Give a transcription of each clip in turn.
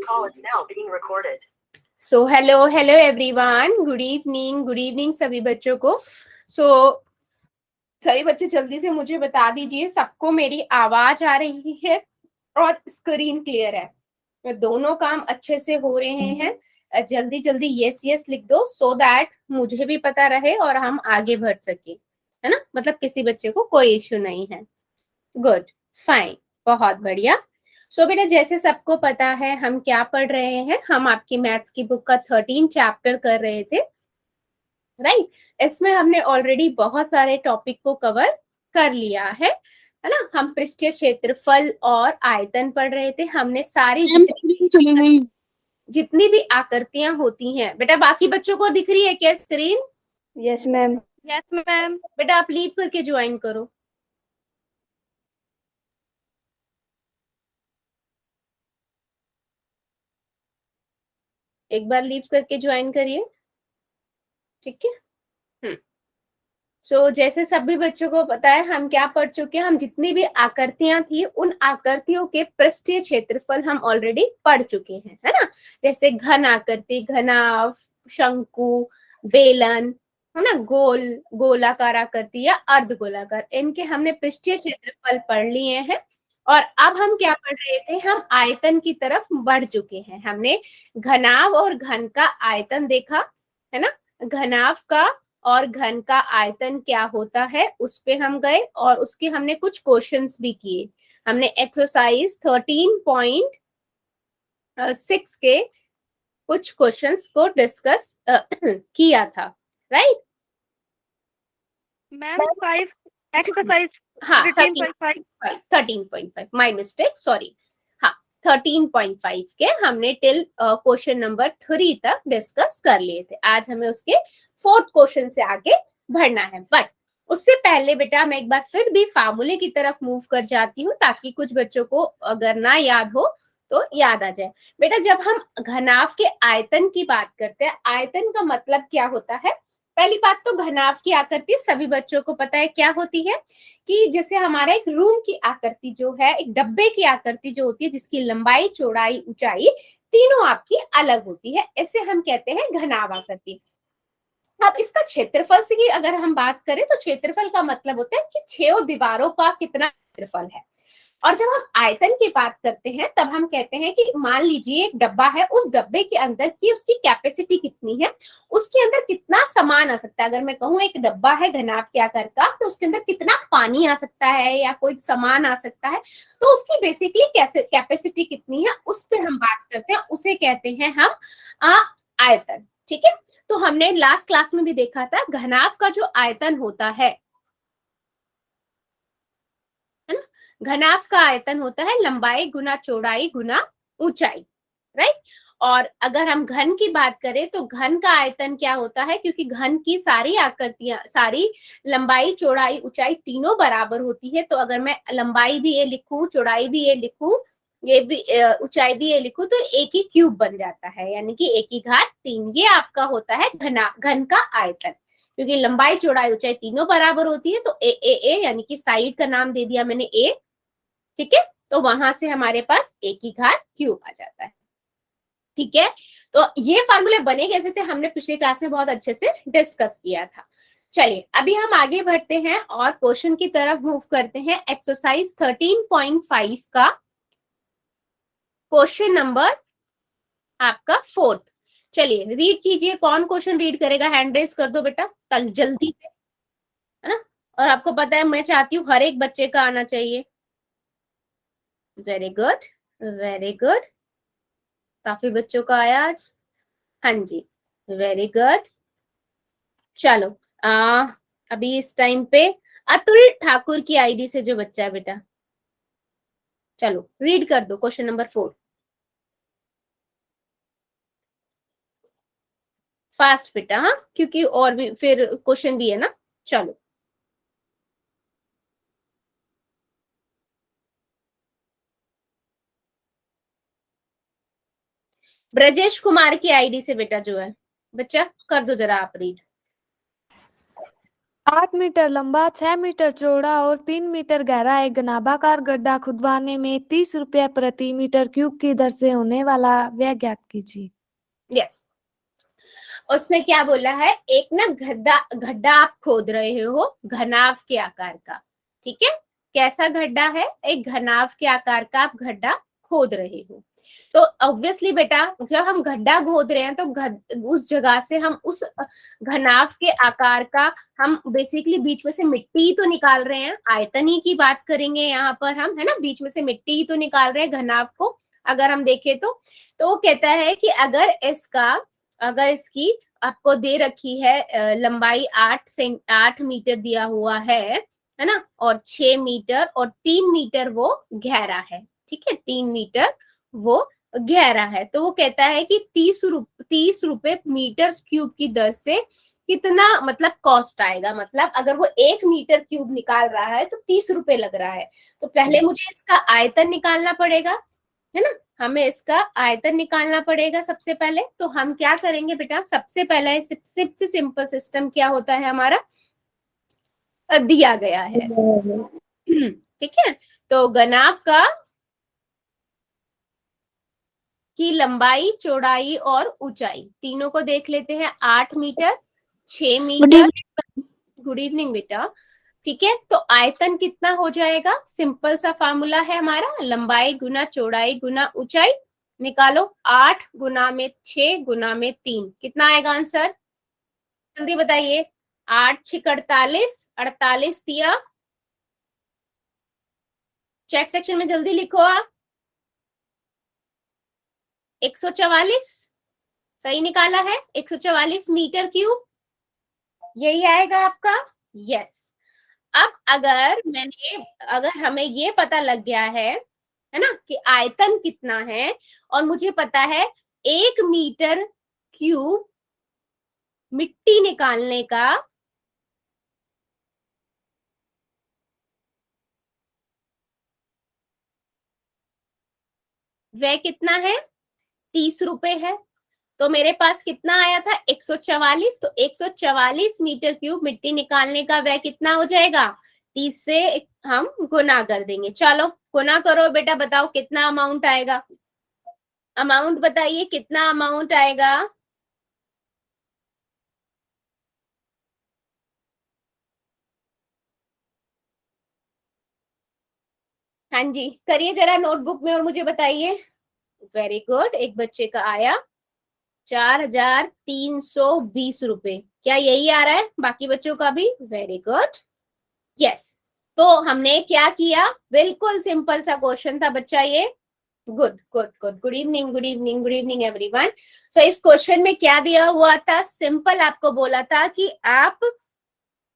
call is now being recorded. So hello everyone, good evening सभी बच्चों को. So सभी बच्चे जल्दी से मुझे बता दीजिए सबको मेरी आवाज आ रही है और स्क्रीन क्लियर है. दोनों काम अच्छे से हो रहे हैं. जल्दी जल्दी यस लिख दो सो दैट मुझे भी पता रहे और हम आगे बढ़ सके, है ना. मतलब किसी बच्चे को कोई इश्यू नहीं है. गुड, फाइन, बहुत बढ़िया. सो बेटा जैसे सबको पता है हम क्या पढ़ रहे हैं, हम आपकी मैथ्स की बुक का 13 चैप्टर कर रहे थे, राइट. इसमें हमने ऑलरेडी बहुत सारे टॉपिक को कवर कर लिया है ना. हम पृष्ठीय क्षेत्रफल और आयतन पढ़ रहे थे. हमने सारी जितनी भी आकृतियां होती हैं, बेटा बाकी बच्चों को दिख रही है क्या screen? Yes ma'am. Yes ma'am. बेटा आप लीव करके ज्वाइन करो. एक बार लीव करके ज्वाइन करिए, ठीक है. सो जैसे सभी बच्चों को पता है हम क्या पढ़ चुके हैं, हम जितनी भी आकृतियां थी उन आकृतियों के पृष्ठीय क्षेत्रफल हम ऑलरेडी पढ़ चुके हैं, है ना. जैसे घन आकृति, घनाभ, शंकु, बेलन, है ना, गोल, गोलाकार आकृति या अर्धगोलाकार, इनके हमने पृष्ठीय क्षेत्रफल पढ़ लिए हैं. और अब हम क्या पढ़ रहे थे, हम आयतन की तरफ बढ़ चुके हैं. हमने घनाभ और घन का आयतन देखा, है ना. घनाभ का और घन का आयतन क्या होता है उस पे हम गए और उसके हमने कुछ क्वेश्चंस भी किए. हमने एक्सरसाइज 13.6 के कुछ क्वेश्चंस को डिस्कस किया था, राइट. Ma'am 5 exercise. हाँ 13.5 माय मिस्टेक, सॉरी. हाँ 13.5 के हमने टिल क्वेश्चन नंबर 3 तक डिस्कस कर लिए थे. आज हमें उसके 4th क्वेश्चन से आगे बढ़ना है. बट उससे पहले बेटा मैं एक बार फिर भी फार्मूले की तरफ मूव कर जाती हूँ ताकि कुछ बच्चों को अगर ना याद हो तो याद आ जाए. बेटा जब हम घनाभ के आयतन की बात करते हैं, आयतन का मतलब क्या होता है. पहली बात तो घनाभ की आकृति सभी बच्चों को पता है क्या होती है, कि जैसे हमारा एक रूम की आकृति जो है, एक डब्बे की आकृति जो होती है जिसकी लंबाई, चौड़ाई, ऊंचाई तीनों आपकी अलग होती है, ऐसे हम कहते हैं घनाभ आकृति. अब इसका क्षेत्रफल से अगर हम बात करें तो क्षेत्रफल का मतलब होता है कि 6 दीवारों का कितना क्षेत्रफल है. और जब हम आयतन की बात करते हैं तब हम कहते हैं कि मान लीजिए एक डब्बा है, उस डब्बे के अंदर की उसकी कैपेसिटी कितनी है, उसके अंदर कितना सामान आ सकता है. अगर मैं कहूँ एक डब्बा है घनाभ के आकार का तो उसके अंदर कितना पानी आ सकता है या कोई सामान आ सकता है, तो उसकी बेसिकली कैपेसिटी कितनी है उस पर हम बात करते हैं, उसे कहते हैं हम आयतन. ठीक है. तो हमने लास्ट क्लास में भी देखा था घनाभ का जो आयतन होता है ना, घनाभ का आयतन होता है लंबाई गुना चौड़ाई गुना ऊंचाई, राइट. और अगर हम घन की बात करें तो घन का आयतन क्या होता है, क्योंकि घन की सारी आकृतियां, सारी लंबाई, चौड़ाई, ऊंचाई तीनों बराबर होती है, तो अगर मैं लंबाई भी ये लिखूं, चौड़ाई भी ये लिखूं, ये भी ऊंचाई भी ये लिखूं, तो एक ही क्यूब बन जाता है, यानी कि 1/3. ये आपका होता है घन का आयतन, क्योंकि लंबाई, चौड़ाई, ऊंचाई तीनों बराबर होती है, तो ए यानी कि साइड का नाम दे दिया मैंने ए. ठीक है. तो वहां से हमारे पास 1/3 आ जाता है. ठीक है. तो ये फार्मूले बने कैसे थे हमने पिछले क्लास में बहुत अच्छे से डिस्कस किया था. चलिए अभी हम आगे बढ़ते हैं और क्वेश्चन की तरफ मूव करते हैं. एक्सरसाइज 13.5 का क्वेश्चन नंबर आपका 4th. चलिए रीड कीजिए. कौन क्वेश्चन रीड करेगा, हैंड रेस कर दो बेटा कल जल्दी से, है ना. और आपको पता है मैं चाहती हूँ हर एक बच्चे का आना चाहिए. Very good, very good. काफी बच्चों का आया आज. हाँ जी, वेरी गुड. चलो अभी इस टाइम पे अतुल ठाकुर की आईडी से जो बच्चा है बेटा, चलो रीड कर दो क्वेश्चन नंबर 4. फास्ट बेटा, हाँ, क्योंकि और भी फिर क्वेश्चन भी है ना. चलो ब्रजेश कुमार की आईडी से बेटा जो है बच्चा कर दो जरा आप रीड. 8 मीटर लंबा, 6 मीटर चौड़ा और 3 मीटर गहरा एक घनाभाकार गड्ढा खुदवाने में 30 रुपया प्रति मीटर क्यूब की दर से होने वाला व्यय ज्ञात कीजिए। यस, उसने क्या बोला है, एक ना गड्ढा गड्ढा आप खोद रहे हो घनाभ के आकार का, ठीक है। कैसा गड्ढा है, एक घनाभ के आकार का आप गड्ढा खोद रहे हो। तो ऑब्वियसली बेटा जब हम गड्ढा खोद रहे हैं तो उस जगह से हम उस घनाभ के आकार का हम बेसिकली बीच में से मिट्टी ही तो निकाल रहे हैं, आयतन ही की बात करेंगे यहाँ पर हम, है ना, बीच में से मिट्टी ही तो निकाल रहे हैं घनाभ को अगर हम देखें तो वो कहता है कि अगर इसकी आपको दे रखी है लंबाई 8 मीटर दिया हुआ है ना, और 6 मीटर और 3 मीटर वो गहरा है, ठीक है, 3 मीटर वो गहरा है। तो वो कहता है कि 30 रुपए मीटर क्यूब की दर से कितना मतलब कॉस्ट आएगा, मतलब अगर वो 1 मीटर क्यूब निकाल रहा है तो 30 रुपए लग रहा है। तो पहले मुझे इसका आयतन निकालना पड़ेगा, है ना, हमें इसका आयतन निकालना पड़ेगा सबसे पहले। तो हम क्या करेंगे बेटा, सबसे पहले सबसे सिंपल सिस्टम क्या होता है हमारा, दिया गया है ठीक है। तो घनाभ का की लंबाई, चौड़ाई और ऊंचाई तीनों को देख लेते हैं। 8 मीटर, 6 मीटर, गुड इवनिंग बेटा, ठीक है। तो आयतन कितना हो जाएगा, सिंपल सा फार्मूला है हमारा, लंबाई गुना चौड़ाई गुना ऊंचाई, निकालो। 8 गुना में 6 गुना में 3 कितना आएगा आंसर, जल्दी बताइए। 8 6 48, 48 दिया, चैट सेक्शन में जल्दी लिखो आप। 144 सही निकाला है, 144 मीटर क्यूब, यही आएगा आपका। यस, अब अगर हमें ये पता लग गया है ना, कि आयतन कितना है और मुझे पता है 1 मीटर क्यूब मिट्टी निकालने का वह कितना है, 30 रुपए है। तो मेरे पास कितना आया था, 144। तो 144 मीटर क्यूब मिट्टी निकालने का वह कितना हो जाएगा, 30 से हम गुना कर देंगे। चलो गुना करो बेटा, बताओ कितना अमाउंट आएगा, अमाउंट बताइए कितना अमाउंट आएगा। हाँ जी करिए जरा नोटबुक में और मुझे बताइए। वेरी गुड, एक बच्चे का आया 4320 रुपए, क्या यही आ रहा है बाकी बच्चों का भी, वेरी गुड। यस, तो हमने क्या किया, बिल्कुल सिंपल सा क्वेश्चन था बच्चा ये। Good good good, good evening good evening good evening everyone. So इस क्वेश्चन में क्या दिया हुआ था, सिंपल आपको बोला था कि आप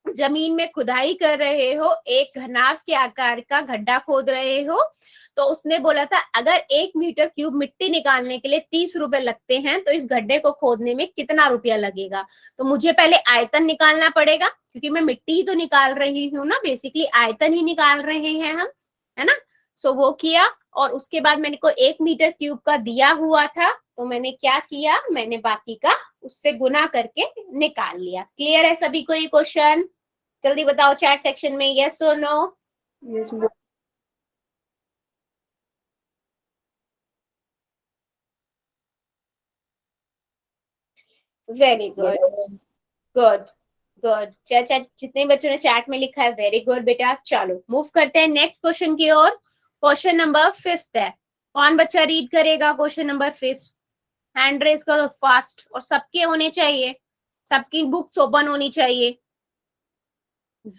जमीन में खुदाई कर रहे हो, एक घनाभ के आकार का गड्ढा खोद रहे हो। तो उसने बोला था अगर 1 मीटर क्यूब मिट्टी निकालने के लिए 30 रुपए लगते हैं तो इस गड्ढे को खोदने में कितना रुपया लगेगा। तो मुझे पहले आयतन निकालना पड़ेगा क्योंकि मैं मिट्टी ही तो निकाल रही हूँ ना, बेसिकली आयतन ही निकाल रहे हैं हम, है ना। सो वो किया और उसके बाद मैंने को 1 मीटर क्यूब का दिया हुआ था, तो मैंने क्या किया, मैंने बाकी का उससे गुना करके निकाल लिया। क्लियर है सभी को ये क्वेश्चन, जल्दी बताओ चैट सेक्शन में यस और no. Very good good good, chat जितने बच्चों ने चैट में लिखा है वेरी गुड बेटा। चलो मूव करते हैं नेक्स्ट क्वेश्चन की ओर। क्वेश्चन नंबर 5 है, कौन बच्चा रीड करेगा क्वेश्चन नंबर 5, हैंड रेज करो फास्ट, और सबके होने चाहिए, सबकी बुक्स ओपन होनी चाहिए।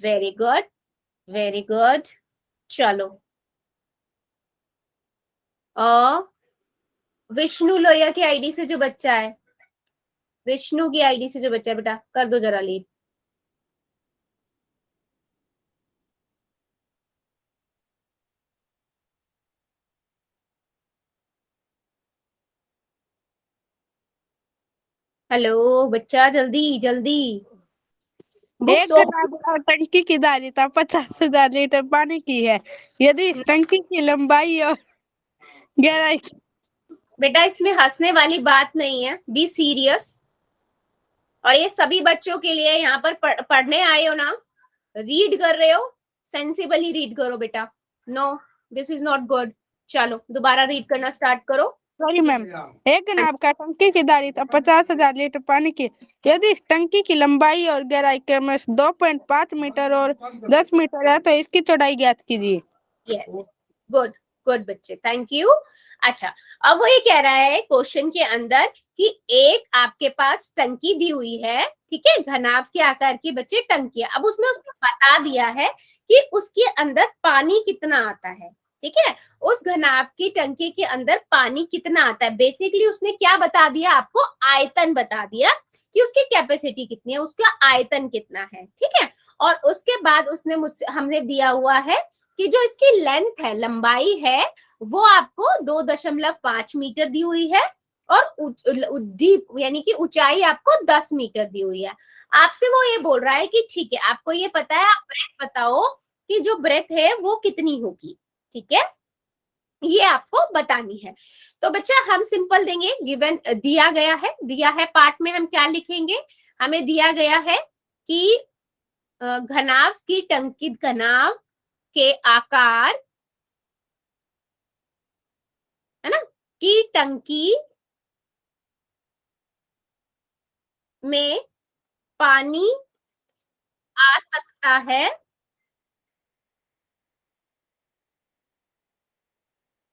वेरी गुड वेरी गुड, चलो विष्णु लोहिया की आईडी से जो बच्चा है, विष्णु की आईडी से जो बच्चा है बेटा कर दो जरा लीड। हेलो बच्चा जल्दी जल्दी, एक घनाभ टंकी की धारिता 50,000 लीटर पानी की है, यदि टंकी की लंबाई और गहराई। बेटा इसमें हंसने वाली बात नहीं है, बी सीरियस। और ये सभी बच्चों के लिए यहाँ पर पढ़ने आए हो ना, रीड कर रहे हो, सेंसिबली रीड करो बेटा। No, this is not good. चलो दोबारा रीड करना स्टार्ट करो। Sorry ma'am. एक नाव का टंकी की धारिता 50,000 लीटर पानी की, यदि इस टंकी की लंबाई और गहराई क्रमश 2.5 मीटर और 10 मीटर है तो इसकी चौड़ाई ज्ञात कीजिए। यस, गुड गुड बच्चे, थैंक यू। अच्छा, अब वो ये कह रहा है क्वेश्चन के अंदर कि एक आपके पास टंकी दी हुई है, ठीक है, घनाभ के आकार की बच्चे टंकी है। अब उसमें उसने बता दिया है कि उसके अंदर पानी कितना आता है, ठीक है, उस घनाभ की टंकी के अंदर पानी कितना आता है। बेसिकली उसने क्या बता दिया आपको, आयतन बता दिया कि उसकी कैपेसिटी कितनी है, उसका आयतन कितना है, ठीक है। और उसके बाद उसने मुझसे हमने दिया हुआ है कि जो इसकी लेंथ है, लंबाई है, वो आपको 2.5 मीटर दी हुई है और डीप यानी कि ऊंचाई आपको 10 मीटर दी हुई है। आपसे वो ये बोल रहा है कि ठीक है, आपको ये पता है, आप ब्रेथ बताओ कि जो ब्रेथ है वो कितनी होगी, ठीक है, ये आपको बतानी है। तो बच्चा हम सिंपल देंगे, गिवन दिया है पार्ट में हम क्या लिखेंगे, हमें दिया गया है कि घनाभ की टंकी, घनाभ के आकार, है ना, की टंकी में पानी आ सकता है,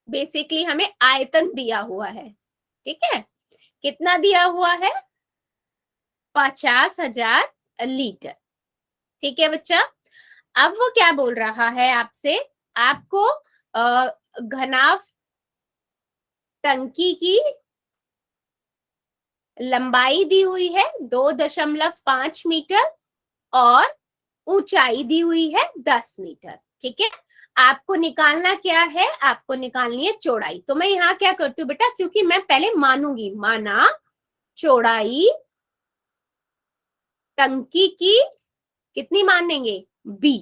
बेसिकली हमें आयतन दिया हुआ है, ठीक है, कितना दिया हुआ है, 50,000 लीटर, ठीक है बच्चा। अब वो क्या बोल रहा है आपसे, आपको घनाभ टंकी की लंबाई दी हुई है 2.5 मीटर और ऊंचाई दी हुई है 10 मीटर, ठीक है। आपको निकालना क्या है, आपको निकालनी है चौड़ाई। तो मैं यहाँ क्या करती हूँ बेटा, क्योंकि मैं पहले मानूंगी, माना चौड़ाई टंकी की कितनी मानेंगे, बी,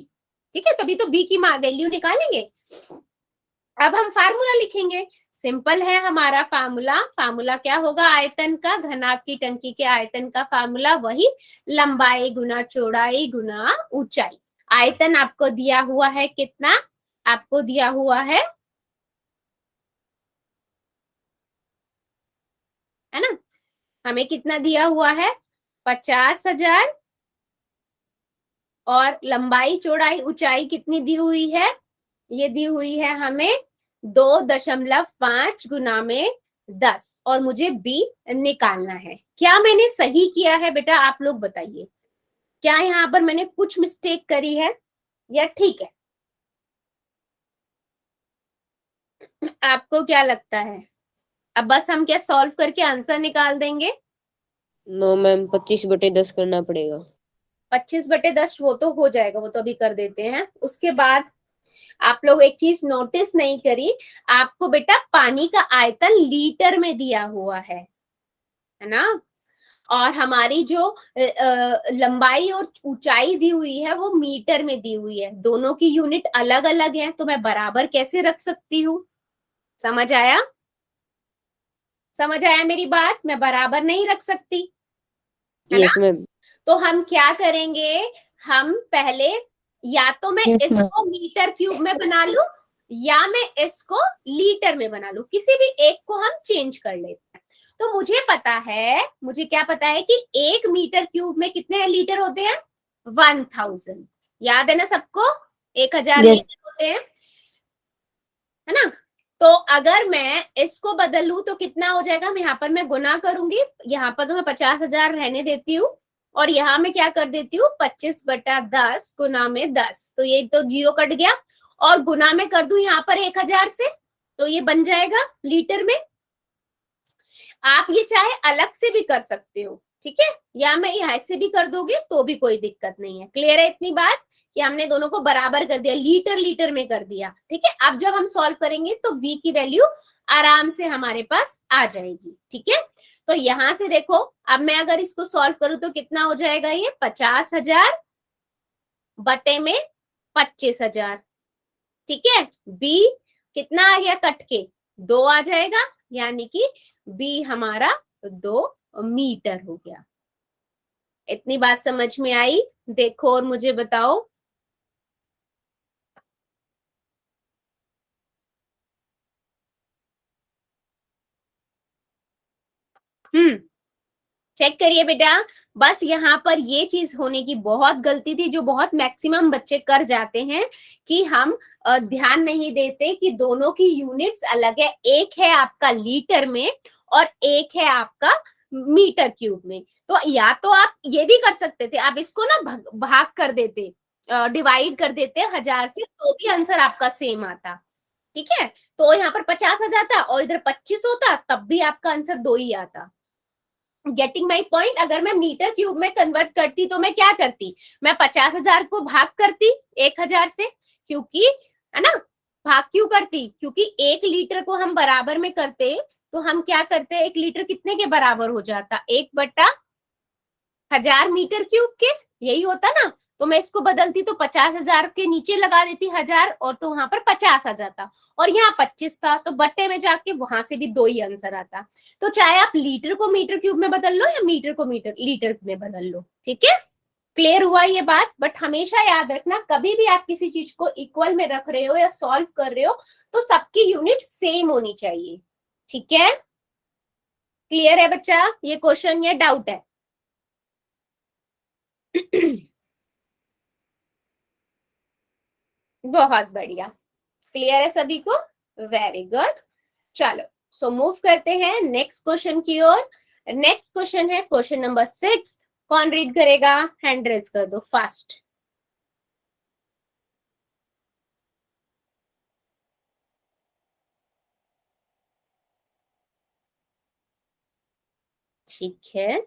ठीक है, तभी तो बी की वैल्यू निकालेंगे। अब हम फार्मूला लिखेंगे, सिंपल है हमारा फार्मूला क्या होगा, आयतन का, घनाभ की टंकी के आयतन का फार्मूला वही लंबाई गुना चौड़ाई गुना ऊंचाई। आयतन आपको दिया हुआ है कितना, आपको दिया हुआ है ना, हमें कितना दिया हुआ है, 50,000, और लंबाई चौड़ाई ऊंचाई कितनी दी हुई है, ये दी हुई है हमें 2.5 गुना में 10, और मुझे बी निकालना है। क्या मैंने सही किया है बेटा, आप लोग बताइए, क्या यहाँ पर मैंने कुछ मिस्टेक करी है या ठीक है, आपको क्या लगता है। अब बस हम क्या सॉल्व करके आंसर निकाल देंगे। नो मैम, 25/10 करना पड़ेगा। 25/10 वो तो हो जाएगा, वो तो अभी कर देते हैं। उसके बाद आप लोग एक चीज नोटिस नहीं करी, आपको बेटा पानी का आयतन लीटर में दिया हुआ है ना, और हमारी जो लंबाई और ऊंचाई दी हुई है वो मीटर में दी हुई है। दोनों की यूनिट अलग अलग है, तो मैं बराबर कैसे रख सकती हूँ, समझ आया, समझ आया मेरी बात, मैं बराबर नहीं रख सकती, है ना। Yes ma'am. तो हम क्या करेंगे, हम पहले या तो मैं Yes, इसको मीटर क्यूब में बना लूं या मैं इसको लीटर में बना लूं, किसी भी एक को हम चेंज कर लेते हैं। तो मुझे पता है, मुझे क्या पता है कि 1 मीटर क्यूब में कितने लीटर होते हैं, 1000, याद है ना सबको, 1000 Yes. लीटर होते हैं, है ना। तो अगर मैं इसको बदल लूं तो कितना हो जाएगा, मैं यहाँ पर मैं गुना करूंगी, यहाँ पर तो मैं 50,000 रहने देती हूँ, और यहाँ में क्या कर देती हूँ, 25/10 गुना में 10, तो ये तो 0 कट गया, और गुना में कर दूं यहाँ पर 1000 से, तो ये बन जाएगा लीटर में। आप ये चाहे अलग से भी कर सकते हो, ठीक है, या मैं यहाँ से भी कर दोगे तो भी कोई दिक्कत नहीं है। क्लियर है इतनी बात कि हमने दोनों को बराबर कर दिया, लीटर लीटर में कर दिया, ठीक है। अब जब हम सॉल्व करेंगे तो बी की वैल्यू आराम से हमारे पास आ जाएगी, ठीक है। तो यहां से देखो, अब मैं अगर इसको सॉल्व करूं तो कितना हो जाएगा, ये 50,000 बटे में 25,000, ठीक है। बी कितना आ गया, कट के 2 आ जाएगा, यानी कि बी हमारा 2 मीटर हो गया। इतनी बात समझ में आई, देखो और मुझे बताओ चेक करिए बेटा, बस यहाँ पर ये चीज होने की बहुत गलती थी जो बहुत मैक्सिमम बच्चे कर जाते हैं कि हम ध्यान नहीं देते कि दोनों की यूनिट्स अलग है, एक है आपका लीटर में और एक है आपका मीटर क्यूब में। तो या तो आप ये भी कर सकते थे, आप इसको ना भाग कर देते, डिवाइड कर देते 1000 से, तो भी आंसर आपका सेम आता। ठीक है, तो यहाँ पर 50 आ जाता और इधर 25 होता, तब भी आपका आंसर 2 ही आता। Getting my point. अगर मैं मीटर क्यूब में कन्वर्ट करती तो मैं क्या करती, मैं 50,000 को भाग करती 1000 से, क्योंकि है ना, भाग क्यों करती, क्योंकि 1 लीटर को हम बराबर में करते तो हम क्या करते, 1 लीटर कितने के बराबर हो जाता, 1/1000 मीटर क्यूब के, यही होता ना। तो मैं इसको बदलती तो 50,000 के नीचे लगा देती 1000 और तो वहां पर 50 आ जाता, और यहाँ 25 था तो बट्टे में जाके वहां से भी 2 ही आंसर आता। तो चाहे आप लीटर को मीटर क्यूब में बदल लो या मीटर को लीटर में बदल लो। ठीक है, क्लियर हुआ ये बात। बट हमेशा याद रखना, कभी भी आप किसी चीज को इक्वल में रख रहे हो या सॉल्व कर रहे हो तो सबकी यूनिट सेम होनी चाहिए। ठीक है, क्लियर है बच्चा ये क्वेश्चन या डाउट है? बहुत बढ़िया, क्लियर है सभी को, वेरी गुड। चलो सो मूव करते हैं नेक्स्ट क्वेश्चन की ओर। नेक्स्ट क्वेश्चन है क्वेश्चन नंबर 6। कौन रीड करेगा, हैंड रेज कर दो फास्ट। ठीक है,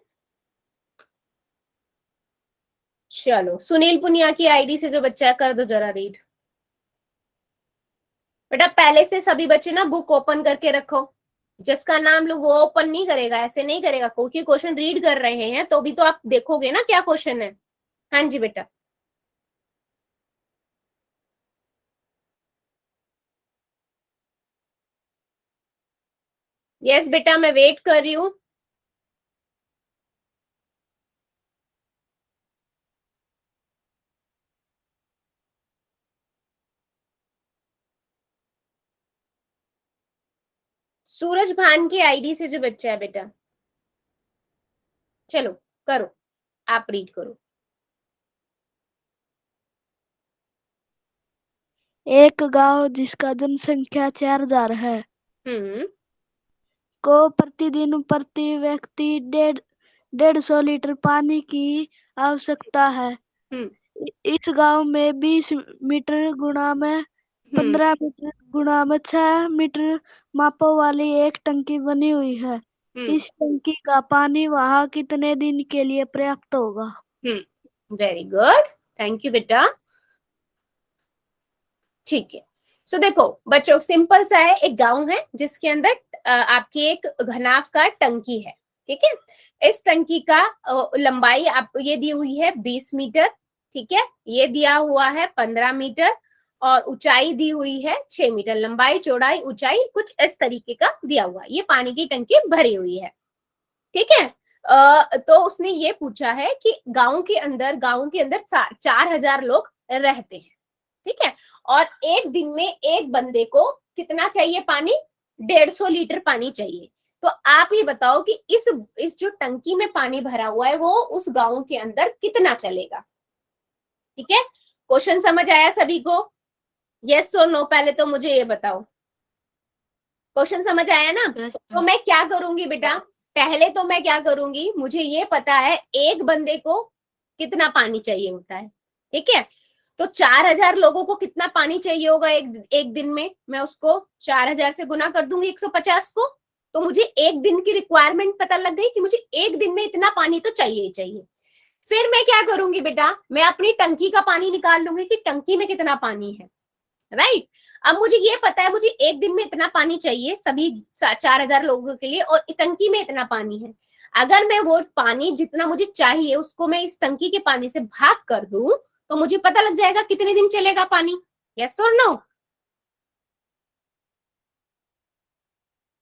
चलो सुनील पुनिया की आईडी से जो बच्चा है कर दो जरा रीड। बेटा पहले से सभी बच्चे ना बुक ओपन करके रखो, जिसका नाम लो वो ओपन नहीं करेगा, ऐसे नहीं करेगा, क्योंकि क्वेश्चन रीड कर रहे हैं तो भी तो आप देखोगे ना क्या क्वेश्चन है। हाँ जी बेटा, यस बेटा मैं वेट कर रही हूँ। सूरज भान की आईडी से जो बच्चा है बेटा, चलो करो, आप रीड करो। एक गांव जिसका जनसंख्या 4000 है को प्रतिदिन प्रति व्यक्ति 150 लीटर पानी की आवश्यकता है। इस गांव में 20 मीटर गुणा में 15 मीटर गुणा में 6 मीटर मापों वाली एक टंकी बनी हुई है। इस टंकी का पानी वहां कितने दिन के लिए पर्याप्त होगा? वेरी गुड, थैंक यू बेटा। ठीक है, सो देखो बच्चों सिंपल सा है, एक गांव है जिसके अंदर आपकी एक घनाव का टंकी है। ठीक है, इस टंकी का लंबाई आपको ये दी हुई है 20 मीटर। ठीक है, ये दिया हुआ है 15 मीटर और ऊंचाई दी हुई है 6 मीटर। लंबाई चौड़ाई ऊंचाई कुछ इस तरीके का दिया हुआ है, ये पानी की टंकी भरी हुई है। ठीक है, तो उसने ये पूछा है कि गांव के अंदर 4000 लोग रहते हैं। ठीक है, और एक दिन में एक बंदे को कितना चाहिए पानी, 150 लीटर पानी चाहिए। तो आप ये बताओ कि इस जो टंकी में पानी भरा हुआ है वो उस गांव के अंदर कितना चलेगा। ठीक है, क्वेश्चन समझ आया सभी को? यस और नो, पहले तो मुझे ये बताओ, क्वेश्चन समझ आया ना? तो मैं क्या करूंगी बेटा, पहले तो मैं क्या करूंगी, मुझे ये पता है एक बंदे को कितना पानी चाहिए होता है। ठीक है, तो 4000 लोगों को कितना पानी चाहिए होगा एक दिन में, मैं उसको 4000 से गुना कर दूंगी 150 को, तो मुझे एक दिन की रिक्वायरमेंट पता लग गई कि मुझे एक दिन में इतना पानी तो चाहिए ही चाहिए। फिर मैं क्या करूंगी बेटा, मैं अपनी टंकी का पानी निकाल लूंगी कि टंकी में कितना पानी है। राइट, अब मुझे ये पता है मुझे एक दिन में इतना पानी चाहिए सभी 4000 लोगों के लिए और टंकी में इतना पानी है। अगर मैं वो पानी जितना मुझे चाहिए उसको मैं इस टंकी के पानी से भाग कर दूं तो मुझे पता लग जाएगा कितने दिन चलेगा पानी। यस और नो?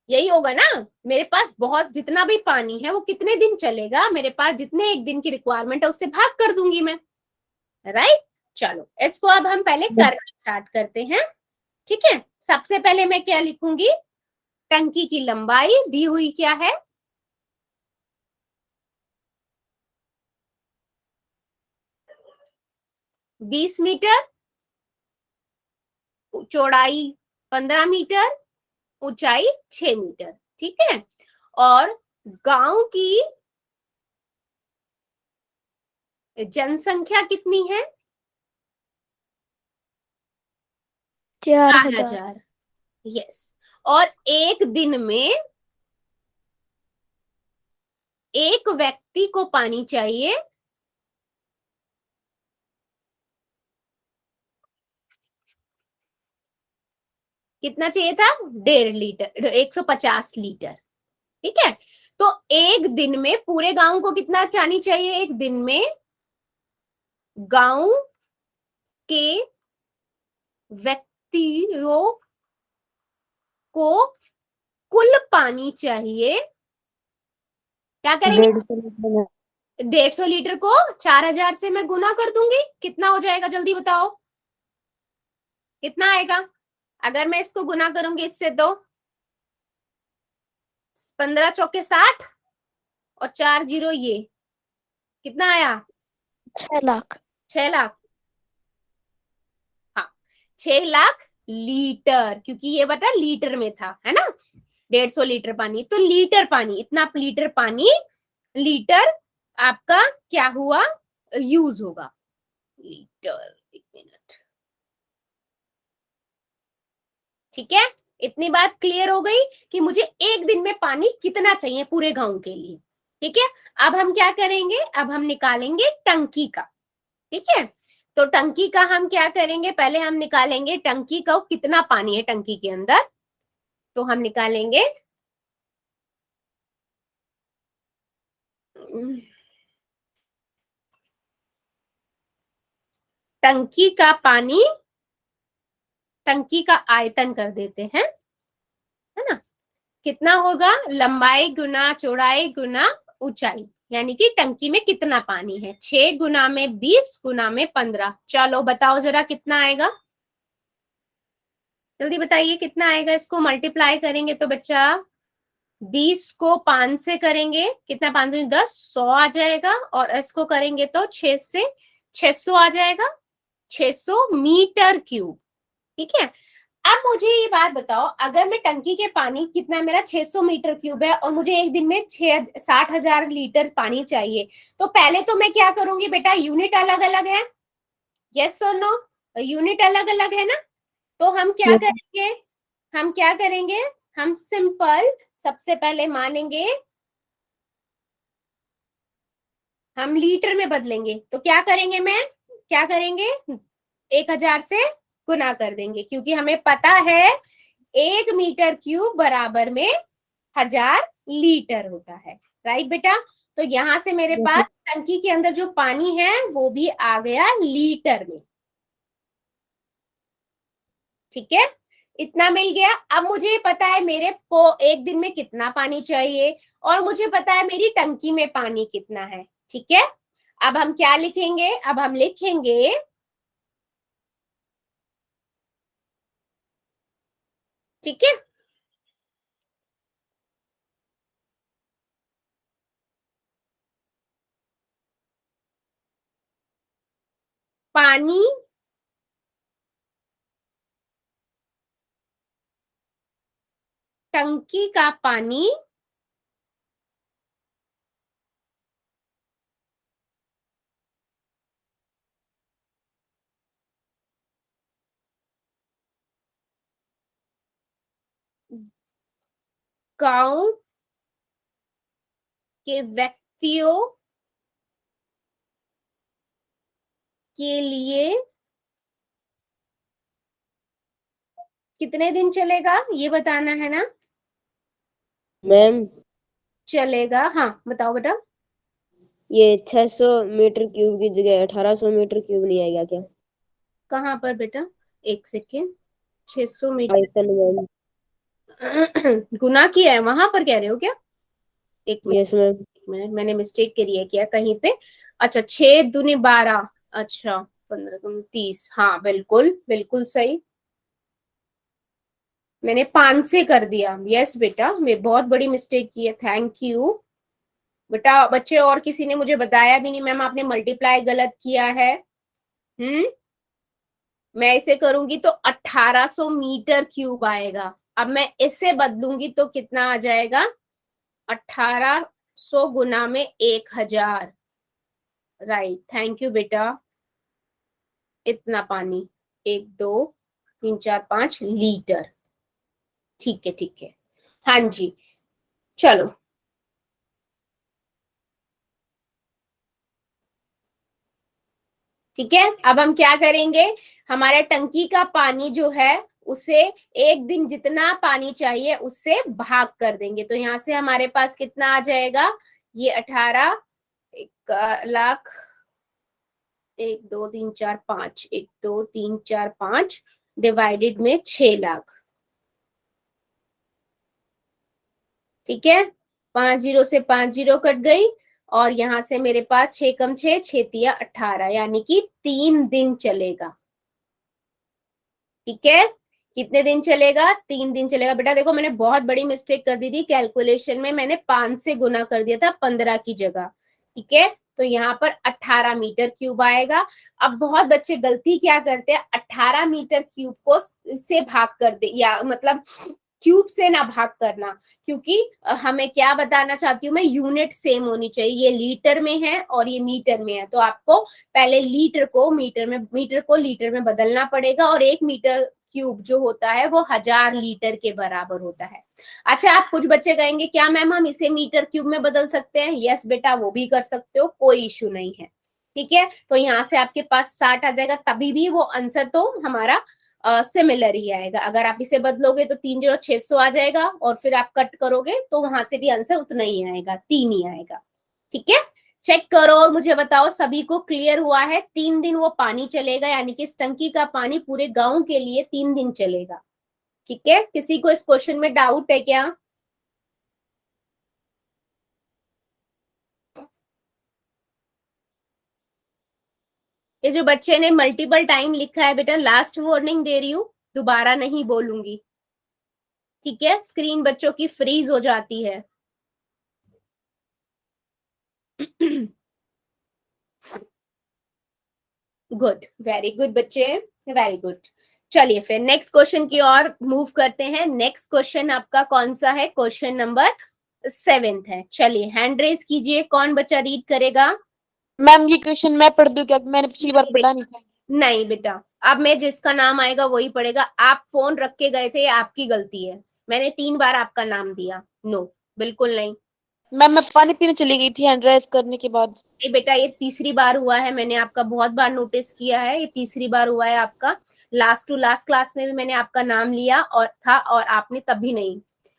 यही होगा ना, मेरे पास बहुत जितना भी पानी है वो कितने दिन चलेगा, मेरे पास जितने एक दिन की रिक्वायरमेंट है उससे भाग कर दूंगी मैं। राइट, चलो इसको अब हम पहले करना स्टार्ट करते हैं। ठीक है, सबसे पहले मैं क्या लिखूंगी, टंकी की लंबाई दी हुई क्या है 20 मीटर, चौड़ाई 15 मीटर, ऊंचाई 6 मीटर। ठीक है, और गांव की जनसंख्या कितनी है? 4,000। 4,000। यस। और एक दिन में एक व्यक्ति को पानी चाहिए कितना चाहिए था? 1.5 लीटर, 150 लीटर। ठीक है, तो एक दिन में पूरे गांव को कितना पानी चाहिए? एक दिन में गांव के व्यक्तियों को कुल पानी चाहिए, क्या करेंगे? 150 लीटर 150 लीटर को 4,000 से मैं गुना कर दूंगी, कितना हो जाएगा जल्दी बताओ, कितना आएगा? अगर मैं इसको गुना करूंगी इससे तो 15 चौके 60 और 4 जीरो, ये कितना आया? 6 लाख। 6 लाख। हाँ, 6 लाख लीटर, क्योंकि ये बता लीटर में था, है ना? 150 लीटर पानी, तो लीटर पानी, इतना लीटर पानी, लीटर आपका क्या हुआ? यूज होगा। लीटर, एक मिनट। ठीक है, इतनी बात क्लियर हो गई कि मुझे एक दिन में पानी कितना चाहिए पूरे गांव के लिए। ठीक है, अब हम क्या करेंगे? अब हम निकालेंगे टंकी का। ठीक है, तो टंकी का हम क्या करेंगे? पहले हम निकालेंगे टंकी का कितना पानी है टंकी के अंदर, तो हम निकालेंगे टंकी का पानी, टंकी का आयतन कर देते हैं, है ना? कितना होगा? लंबाई गुना चौड़ाई गुना ऊंचाई, यानी कि टंकी में कितना पानी है। 6 गुना में 20 गुना में 15। चलो बताओ जरा कितना आएगा, जल्दी बताइए कितना आएगा। इसको मल्टीप्लाई करेंगे तो बच्चा 20 को 5 से करेंगे, कितना? 5 दूनी 10, 100 आ जाएगा। और इसको करेंगे तो 6 से 600 आ जाएगा, 600 मीटर क्यूब। ठीक है, अब मुझे ये बात बताओ, अगर मैं टंकी के पानी कितना, मेरा 600 मीटर क्यूब है और मुझे एक दिन में 60,000 लीटर पानी चाहिए, तो पहले तो मैं क्या करूंगी बेटा? यूनिट अलग अलग है, यस और नो? यूनिट अलग अलग है ना, तो हम क्या करेंगे? हम क्या करेंगे? हम सिंपल सबसे पहले मानेंगे, हम लीटर में बदलेंगे। तो क्या करेंगे? मैं क्या करेंगे? 1,000 से गुना कर देंगे, क्योंकि हमें पता है 1 मीटर क्यूब बराबर में 1000 लीटर होता है। राइट बेटा? तो यहां से मेरे पास टंकी के अंदर जो पानी है वो भी आ गया लीटर में। ठीक है, इतना मिल गया। अब मुझे पता है मेरे को एक दिन में कितना पानी चाहिए, और मुझे पता है मेरी टंकी में पानी कितना है। ठीक है, अब हम क्या लिखेंगे? अब हम लिखेंगे ठीक है, पानी टंकी का पानी गांव के व्यक्तियों के लिए कितने दिन चलेगा ये बताना है ना? मैम। चलेगा, हाँ बताओ बेटा। ये 600 मीटर क्यूब की जगह 1800 मीटर क्यूब नहीं आएगा क्या? कहाँ पर बेटा? एक सेकेंड, 600 मीटर आयतन मैम। गुना किया है वहां पर, कह रहे हो क्या? एक मिनट, यस मैम। एक मिनट, मैंने मिस्टेक करी है क्या कहीं पे? अच्छा, 6 दूनी 12, अच्छा 15 दूनी 30, हाँ बिल्कुल बिल्कुल सही, मैंने 5 से कर दिया। यस बेटा, मैं बहुत बड़ी मिस्टेक की है, थैंक यू बेटा। बच्चे और किसी ने मुझे बताया भी नहीं मैम आपने मल्टीप्लाई गलत किया है। मैं इसे करूंगी तो 1800 मीटर क्यूब आएगा। अब मैं इसे बदलूंगी तो कितना आ जाएगा, 1800 गुना में 1000। राइट, थैंक यू बेटा। इतना पानी, 1 2 3 4 5 लीटर। ठीक है ठीक है, हाँ जी, चलो। ठीक है, अब हम क्या करेंगे, हमारा टंकी का पानी जो है उसे एक दिन जितना पानी चाहिए उससे भाग कर देंगे। तो यहाँ से हमारे पास कितना आ जाएगा, ये 18 लाख, 1 2 3 4 5, 1 2 3 4 5 डिवाइडेड में 6 लाख। ठीक है, 5 जीरो से 5 जीरो कट गई, और यहां से मेरे पास 6 कम 6, 6 तिया 18, यानी कि 3 दिन चलेगा। ठीक है, कितने दिन चलेगा, 3 दिन चलेगा। बेटा देखो, मैंने बहुत बड़ी मिस्टेक कर दी थी कैलकुलेशन में, मैंने 5 से गुना कर दिया था 15 की जगह। ठीक है, तो यहाँ पर 18 मीटर क्यूब आएगा। अब बहुत बच्चे गलती क्या करते हैं, 18 मीटर क्यूब को से भाग कर दे, या मतलब क्यूब से ना भाग करना, क्योंकि हमें क्या बताना चाहती हूँ मैं, यूनिट सेम होनी चाहिए। ये लीटर में है और ये मीटर में है, तो आपको पहले लीटर को मीटर में, मीटर को लीटर में बदलना पड़ेगा, और 1 मीटर क्यूब जो होता है वो 1000 लीटर के बराबर होता है। अच्छा, आप कुछ बच्चे कहेंगे क्या मैम हम इसे मीटर क्यूब में बदल सकते हैं? यस बेटा, वो भी कर सकते हो, कोई इश्यू नहीं है। ठीक है, तो यहाँ से आपके पास 60 आ जाएगा, तभी भी वो आंसर तो हमारा सिमिलर ही आएगा। अगर आप इसे बदलोगे तो 3 जीरो 600 आ जाएगा, और फिर आप कट करोगे तो वहां से भी आंसर उतना ही आएगा, 3 ही आएगा। ठीक है, चेक करो और मुझे बताओ सभी को क्लियर हुआ है। 3 दिन वो पानी चलेगा, यानी कि इस टंकी का पानी पूरे गांव के लिए 3 दिन चलेगा। ठीक है, किसी को इस क्वेश्चन में डाउट है क्या? ये जो बच्चे ने मल्टीपल टाइम लिखा है बेटा, लास्ट वार्निंग दे रही हूँ, दोबारा नहीं बोलूंगी। ठीक है, स्क्रीन बच्चों की फ्रीज हो जाती है। गुड, वेरी गुड बच्चे, वेरी गुड। चलिए फिर नेक्स्ट क्वेश्चन की ओर मूव करते हैं। नेक्स्ट क्वेश्चन आपका कौन सा है? क्वेश्चन नंबर 7 है। चलिए हैंड रेज कीजिए, कौन बच्चा रीड करेगा? मैम ये क्वेश्चन मैं पढ़ दूं क्या? मैंने पिछली बार पढ़ा नहीं था। नहीं बेटा, अब मैं जिसका नाम आएगा वही पढ़ेगा। आप फोन रख के गए थे, आपकी गलती है, मैंने 3 बार आपका नाम दिया। नो, बिल्कुल नहीं। मैम मैं पानी पीने चली गई थी हैंड राइज करने के बाद। ये बेटा ये तीसरी बार हुआ है, मैंने आपका बहुत बार नोटिस किया है, ये तीसरी बार हुआ है आपका। लास्ट टू लास्ट क्लास में भी मैंने आपका नाम लिया और था, और आपने तभी नहीं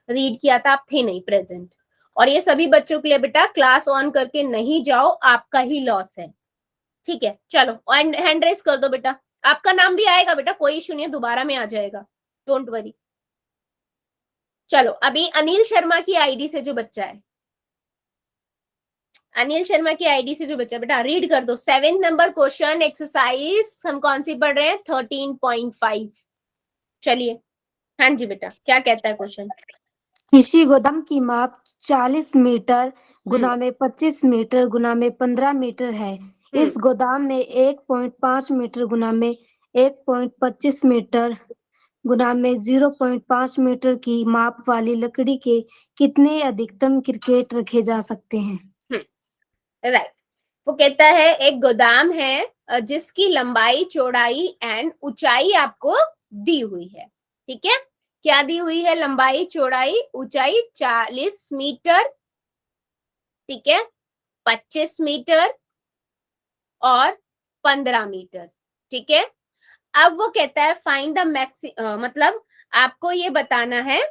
रीड किया था, आप थे नहीं प्रेजेंट। और ये सभी बच्चों के लिए बेटा, क्लास ऑन करके नहीं जाओ, आपका ही लॉस है। ठीक है, चलो हैंड रेस कर दो बेटा, आपका नाम भी आएगा बेटा, कोई इशू नहीं है, दोबारा में आ जाएगा, डोंट वरी। चलो अभी अनिल शर्मा की आईडी से जो बच्चा है, अनिल शर्मा की आईडी से जो बच्चा, बेटा रीड कर दो। 7 नंबर क्वेश्चन, एक्सरसाइज हम कौन सी पढ़ रहे हैं? 13.5। चलिए, हाँ जी बेटा, क्या कहता है क्वेश्चन? किसी गोदाम की माप 40 मीटर गुना में 25 मीटर गुना में 15 मीटर है। इस गोदाम में 1.5 मीटर गुना में 1.25 मीटर गुना में 0.5 मीटर की माप वाली लकड़ी के कितने अधिकतम क्रिकेट रखे जा सकते हैं? राइट, वो कहता है एक गोदाम है जिसकी लंबाई चौड़ाई एंड ऊंचाई आपको दी हुई है। ठीक है, क्या दी हुई है? लंबाई चौड़ाई ऊंचाई 40 मीटर, ठीक है, 25 मीटर और 15 मीटर। ठीक है, अब वो कहता है फाइंड द मतलब आपको ये बताना है।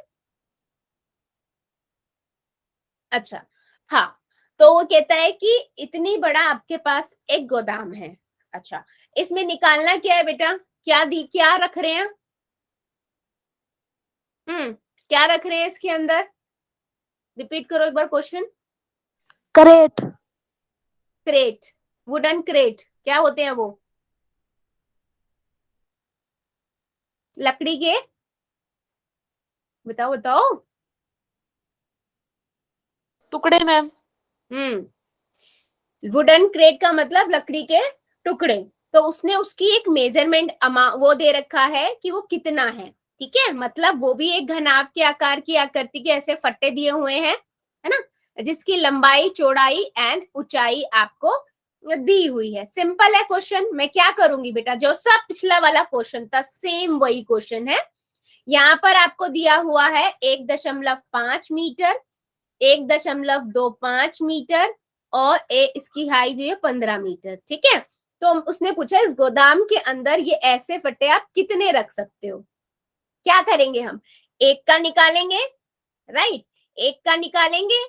अच्छा, हाँ, तो वो कहता है कि इतनी बड़ा आपके पास एक गोदाम है। अच्छा, इसमें निकालना क्या है बेटा? क्या रख रहे हैं? क्या रख रहे हैं इसके अंदर? रिपीट करो एक बार question. Crate. Crate, wooden crate, क्या होते हैं वो? लकड़ी के, बताओ बताओ। टुकड़े मैम। वुडन क्रेट का मतलब लकड़ी के टुकड़े। तो उसने उसकी एक मेजरमेंट वो दे रखा है कि वो कितना है, ठीक है। मतलब वो भी एक घनाभ के आकार की आकृति के ऐसे फट्टे दिए हुए हैं, है ना, जिसकी लंबाई, चौड़ाई एंड ऊंचाई आपको दी हुई है। सिंपल है क्वेश्चन। मैं क्या करूंगी बेटा, जो सब पिछला वाला क्वेश्चन था सेम वही क्वेश्चन है। यहाँ पर आपको दिया हुआ है 1.5 मीटर, 1.25 मीटर और इसकी हाइट है 15 मीटर, ठीक है। तो उसने पूछा इस गोदाम के अंदर ये ऐसे फट्टे आप कितने रख सकते हो। क्या करेंगे हम, एक का निकालेंगे, राइट, एक का निकालेंगे,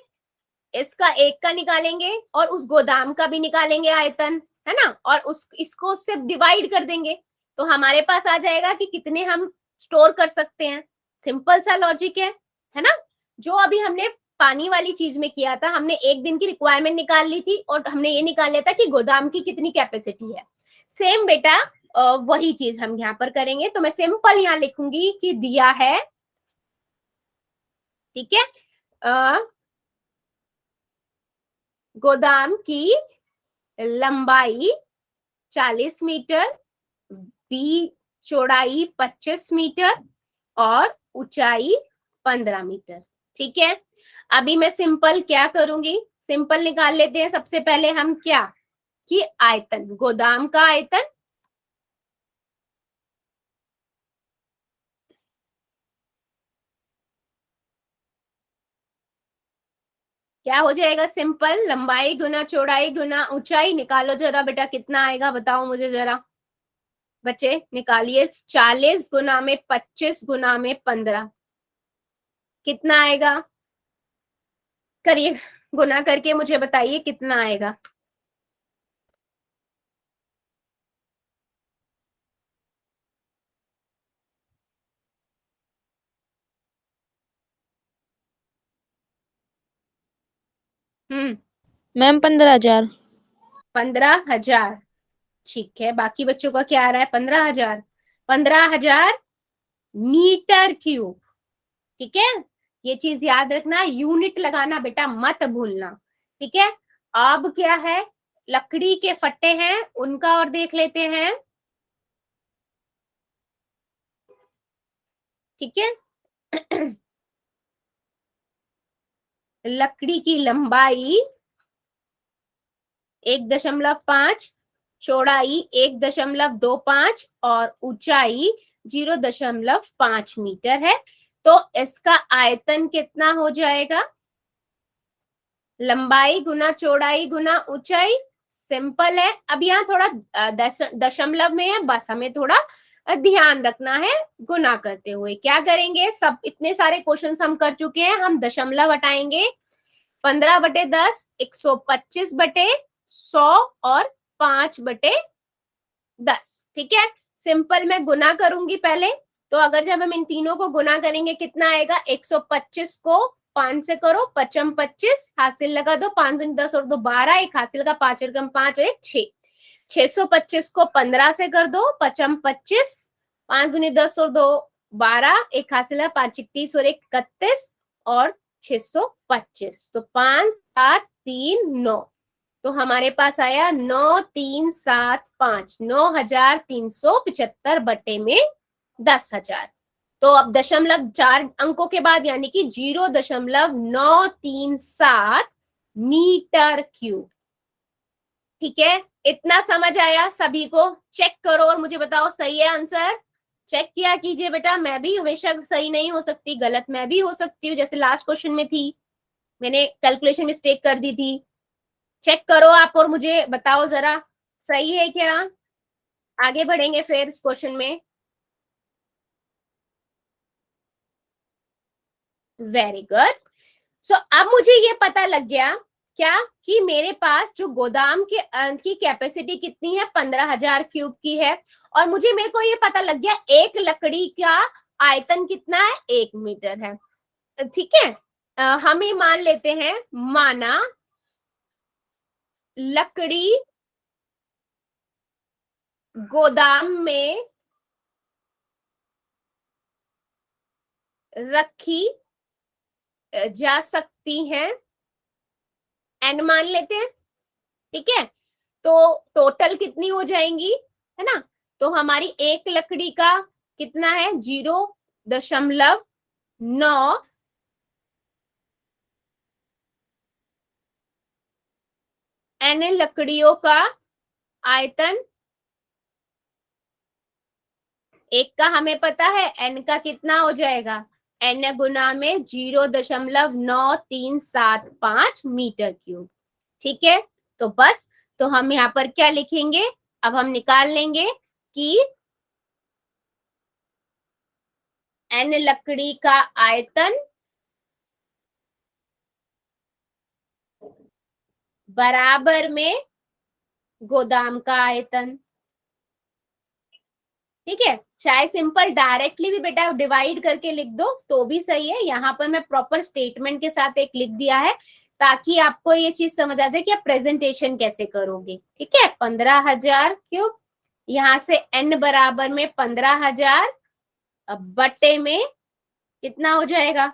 इसका एक का निकालेंगे और उस गोदाम का भी निकालेंगे आयतन, है ना, और इसको उससे डिवाइड कर देंगे तो हमारे पास आ जाएगा कि कितने हम स्टोर कर सकते हैं। सिंपल सा लॉजिक है ना। जो अभी हमने पानी वाली चीज में किया था, हमने एक दिन की रिक्वायरमेंट निकाल ली थी और हमने ये निकाल लिया था कि गोदाम की कितनी कैपेसिटी है। सेम बेटा वही चीज हम यहाँ पर करेंगे। तो मैं सिंपल यहाँ लिखूंगी कि दिया है, ठीक है, गोदाम की लंबाई 40 मीटर, बी चौड़ाई 25 मीटर और ऊंचाई 15 मीटर, ठीक है। अभी मैं सिंपल क्या करूंगी, सिंपल निकाल लेते हैं सबसे पहले हम क्या, कि आयतन, गोदाम का आयतन, क्या हो जाएगा, सिंपल लंबाई गुना चौड़ाई गुना ऊंचाई। निकालो जरा बेटा कितना आएगा, बताओ मुझे जरा बच्चे, निकालिए। 40 गुना में 25 गुना में 15 कितना आएगा, करिए गुना करके मुझे बताइए कितना आएगा। मैम 15,000। 15,000, ठीक है। बाकी बच्चों का क्या आ रहा है, 15,000, 15,000 मीटर क्यूब, ठीक है। ये चीज याद रखना, यूनिट लगाना बेटा मत भूलना, ठीक है। अब क्या है, लकड़ी के फट्टे हैं उनका और देख लेते हैं, ठीक है। लकड़ी की लंबाई 1.5, चौड़ाई 1.25 और ऊंचाई 0.5 मीटर है। तो इसका आयतन कितना हो जाएगा, लंबाई गुना चौड़ाई गुना ऊंचाई। सिंपल है। अब यहाँ थोड़ा दशमलव में है, बस हमें थोड़ा ध्यान रखना है। गुना करते हुए क्या करेंगे, सब इतने सारे क्वेश्चंस हम कर चुके हैं, हम दशमलव हटाएंगे। 15/10 125/100 और 5/10, ठीक है। सिंपल मैं गुना करूंगी पहले, तो अगर जब हम इन तीनों को गुना करेंगे कितना आएगा, 125 को 5 से करो, 5 25 हासिल लगा दो, 5 दूनी 10 और 2 12, एक हासिल का 5 रकम 5 और 1 6, 625 को 15 से कर दो, 5 25, 5 दूनी 10 और 2 12, एक हासिल है 5 31 और 1 31 और 625। तो 5 7 3 9, तो हमारे पास आया 9375, 9,375 बटे में 10,000। तो अब दशमलव 4 अंकों के बाद यानी कि 0.937 मीटर क्यूब, ठीक है। इतना समझ आया सभी को, चेक करो और मुझे बताओ सही है आंसर। चेक किया कीजिए बेटा, मैं भी हमेशा सही नहीं हो सकती, गलत मैं भी हो सकती हूँ, जैसे लास्ट क्वेश्चन में थी, मैंने कैलकुलेशन मिस्टेक कर दी थी। चेक करो आप और मुझे बताओ जरा सही है क्या। आगे बढ़ेंगे फिर इस क्वेश्चन में। Very good. सो अब मुझे ये पता लग गया क्या, कि मेरे पास जो गोदाम के की कैपेसिटी कितनी है, 15,000 क्यूब की है, और मेरे को ये पता लग गया एक लकड़ी का आयतन कितना है, 1 मीटर है, ठीक है। हम ये मान लेते हैं, माना लकड़ी गोदाम में रखी जा सकती हैं, एन मान लेते हैं, ठीक है। तो टोटल कितनी हो जाएंगी, है ना। तो हमारी एक लकड़ी का कितना है 0.9, n लकड़ियों का आयतन, एक का हमें पता है, n का कितना हो जाएगा, n गुना में 0.9375 मीटर क्यूब। ठीक है, तो बस, तो हम यहाँ पर क्या लिखेंगे, अब हम निकाल लेंगे कि n लकड़ी का आयतन बराबर में गोदाम का आयतन। ठीक है, चाहे सिंपल डायरेक्टली भी बेटा डिवाइड करके लिख दो तो भी सही है, यहाँ पर मैं प्रॉपर स्टेटमेंट के साथ एक लिख दिया है ताकि आपको ये चीज समझ आ जाए कि आप प्रेजेंटेशन कैसे करोगे। ठीक है, 15,000 क्यूब, यहाँ से n बराबर में 15,000 बटे में कितना हो जाएगा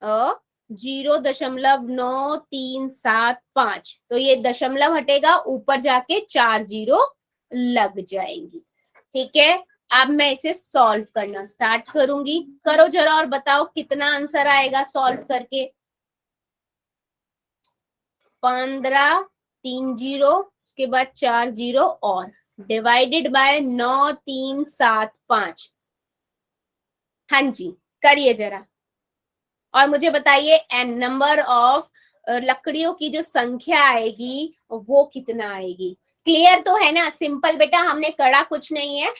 0.9375, तो ये दशमलव हटेगा, ऊपर जाके 4 जीरो लग जाएंगी। ठीक है, अब मैं इसे सॉल्व करना स्टार्ट करूंगी, करो जरा और बताओ कितना आंसर आएगा सॉल्व करके। 15, 3 जीरो, उसके बाद 4 जीरो और डिवाइडेड बाय 9375। हाँ जी, करिए जरा और मुझे बताइए एन नंबर ऑफ लकड़ियों की जो संख्या आएगी वो कितना आएगी। क्लियर तो है ना, सिंपल बेटा, हमने कड़ा कुछ नहीं है,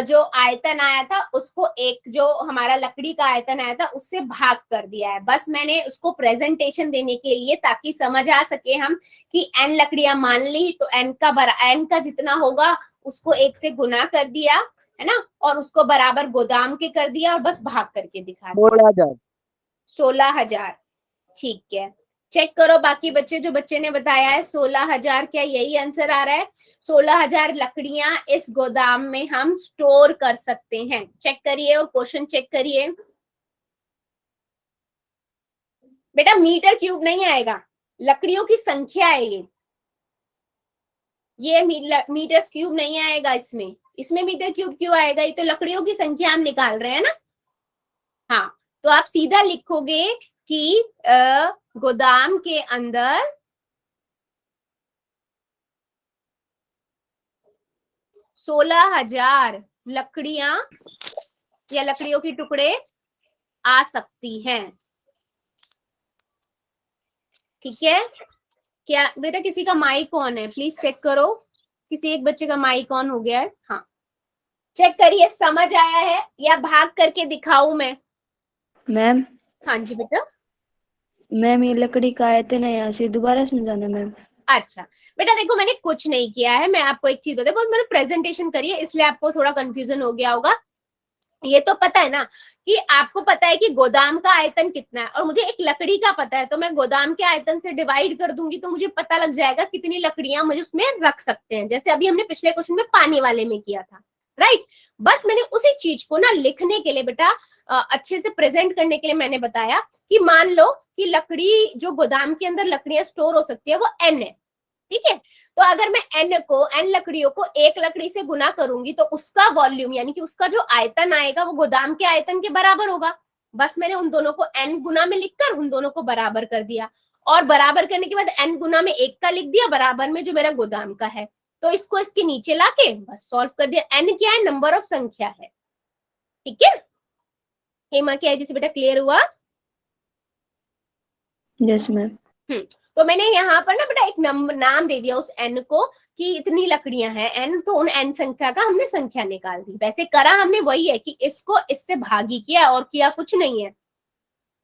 जो आयतन आया था उसको एक जो हमारा लकड़ी का आयतन आया था उससे भाग कर दिया है, बस मैंने उसको प्रेजेंटेशन देने के लिए ताकि समझ आ सके हम कि n लकड़ियां मान ली तो n का जितना होगा उसको एक से गुना कर दिया, है ना, और उसको बराबर गोदाम के कर दिया और बस भाग करके दिखा दिया। 16,000। ठीक है, चेक करो बाकी बच्चे, जो बच्चे ने बताया है 16,000, क्या यही आंसर आ रहा है। 16,000 लकड़ियां इस गोदाम में हम स्टोर कर सकते हैं। चेक करिए और क्वेश्चन चेक करिए बेटा, मीटर क्यूब नहीं आएगा, लकड़ियों की संख्या है ये मीटर क्यूब नहीं आएगा इसमें। इसमें मीटर क्यूब क्यों आएगा, ये तो लकड़ियों की संख्या हम निकाल रहे हैं ना। हाँ, तो आप सीधा लिखोगे कि गोदाम के अंदर 16,000 लकड़ियां या लकड़ियों के टुकड़े आ सकती हैं। ठीक है, क्या बेटा किसी का माइक ऑन है, प्लीज चेक करो, किसी एक बच्चे का माइक ऑन हो गया है। हाँ, चेक करिए समझ आया है या भाग करके दिखाऊं मैं। मैम, हाँ जी बेटा। मैम ये लकड़ी का आयतन है, यहाँ से दोबारा समझाना मैम। अच्छा बेटा देखो, मैंने कुछ नहीं किया है, मैं आपको एक चीज बताती हूँ, मैंने प्रेजेंटेशन करी है इसलिए आपको थोड़ा कंफ्यूजन हो गया होगा। ये तो पता है ना कि आपको पता है कि गोदाम का आयतन कितना है और मुझे एक लकड़ी का पता है, तो मैं गोदाम के आयतन से डिवाइड कर दूंगी तो मुझे पता लग जाएगा कितनी लकड़ियां मुझे उसमें रख सकते हैं, जैसे अभी हमने पिछले क्वेश्चन में पानी वाले में किया था। राइट, बस मैंने उसी चीज को ना लिखने के लिए बेटा, अच्छे से प्रेजेंट करने के लिए मैंने बताया कि मान लो कि लकड़ी जो गोदाम के अंदर लकड़ियां स्टोर हो सकती है वो n है। ठीक है, तो अगर मैं n लकड़ियों को एक लकड़ी से गुना करूंगी तो उसका वॉल्यूम यानी कि उसका जो आयतन आएगा वो गोदाम के आयतन के बराबर होगा। बस मैंने उन दोनों को n गुना में लिखकर उन दोनों को बराबर कर दिया और बराबर करने के बाद n गुना में एक का लिख दिया बराबर में जो मेरा गोदाम का है, तो इसको इसके नीचे लाके बस सॉल्व कर दिया। n क्या है, नंबर ऑफ संख्या है। ठीक है, हेमा क्या है जिसे बेटा क्लियर हुआ। Yes ma'am. तो मैंने यहाँ पर ना बेटा एक नाम दे दिया उस n को कि इतनी लकड़ियां हैं n, तो उन n संख्या का हमने संख्या निकाल दी। वैसे करा हमने वही है कि इसको इससे भागी किया और किया कुछ नहीं है,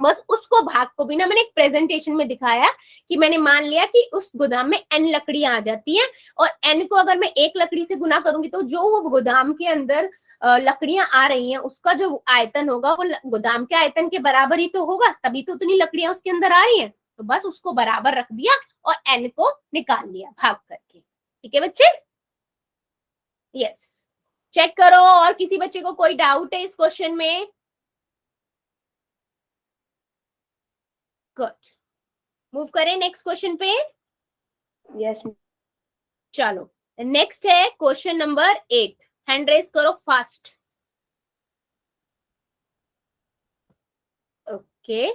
बस उसको भाग को भी ना मैंने एक प्रेजेंटेशन में दिखाया कि मैंने मान लिया कि उस गोदाम में n लकड़ियां आ जाती हैं और n को अगर मैं एक लकड़ी से गुना करूंगी तो जो वो गोदाम के अंदर लकड़ियां आ रही हैं उसका जो आयतन होगा वो गोदाम के आयतन के बराबर ही तो होगा, तभी तो उतनी लकड़ियां उसके अंदर आ रही हैं। तो बस उसको बराबर रख दिया और n को निकाल लिया भाग करके। ठीक है बच्चे, यस, चेक करो और किसी बच्चे को कोई डाउट है इस क्वेश्चन में। गुड, मूव करें नेक्स्ट क्वेश्चन पे। यस चलो नेक्स्ट है क्वेश्चन नंबर 8। हैंड रेज करो फास्ट। ओके,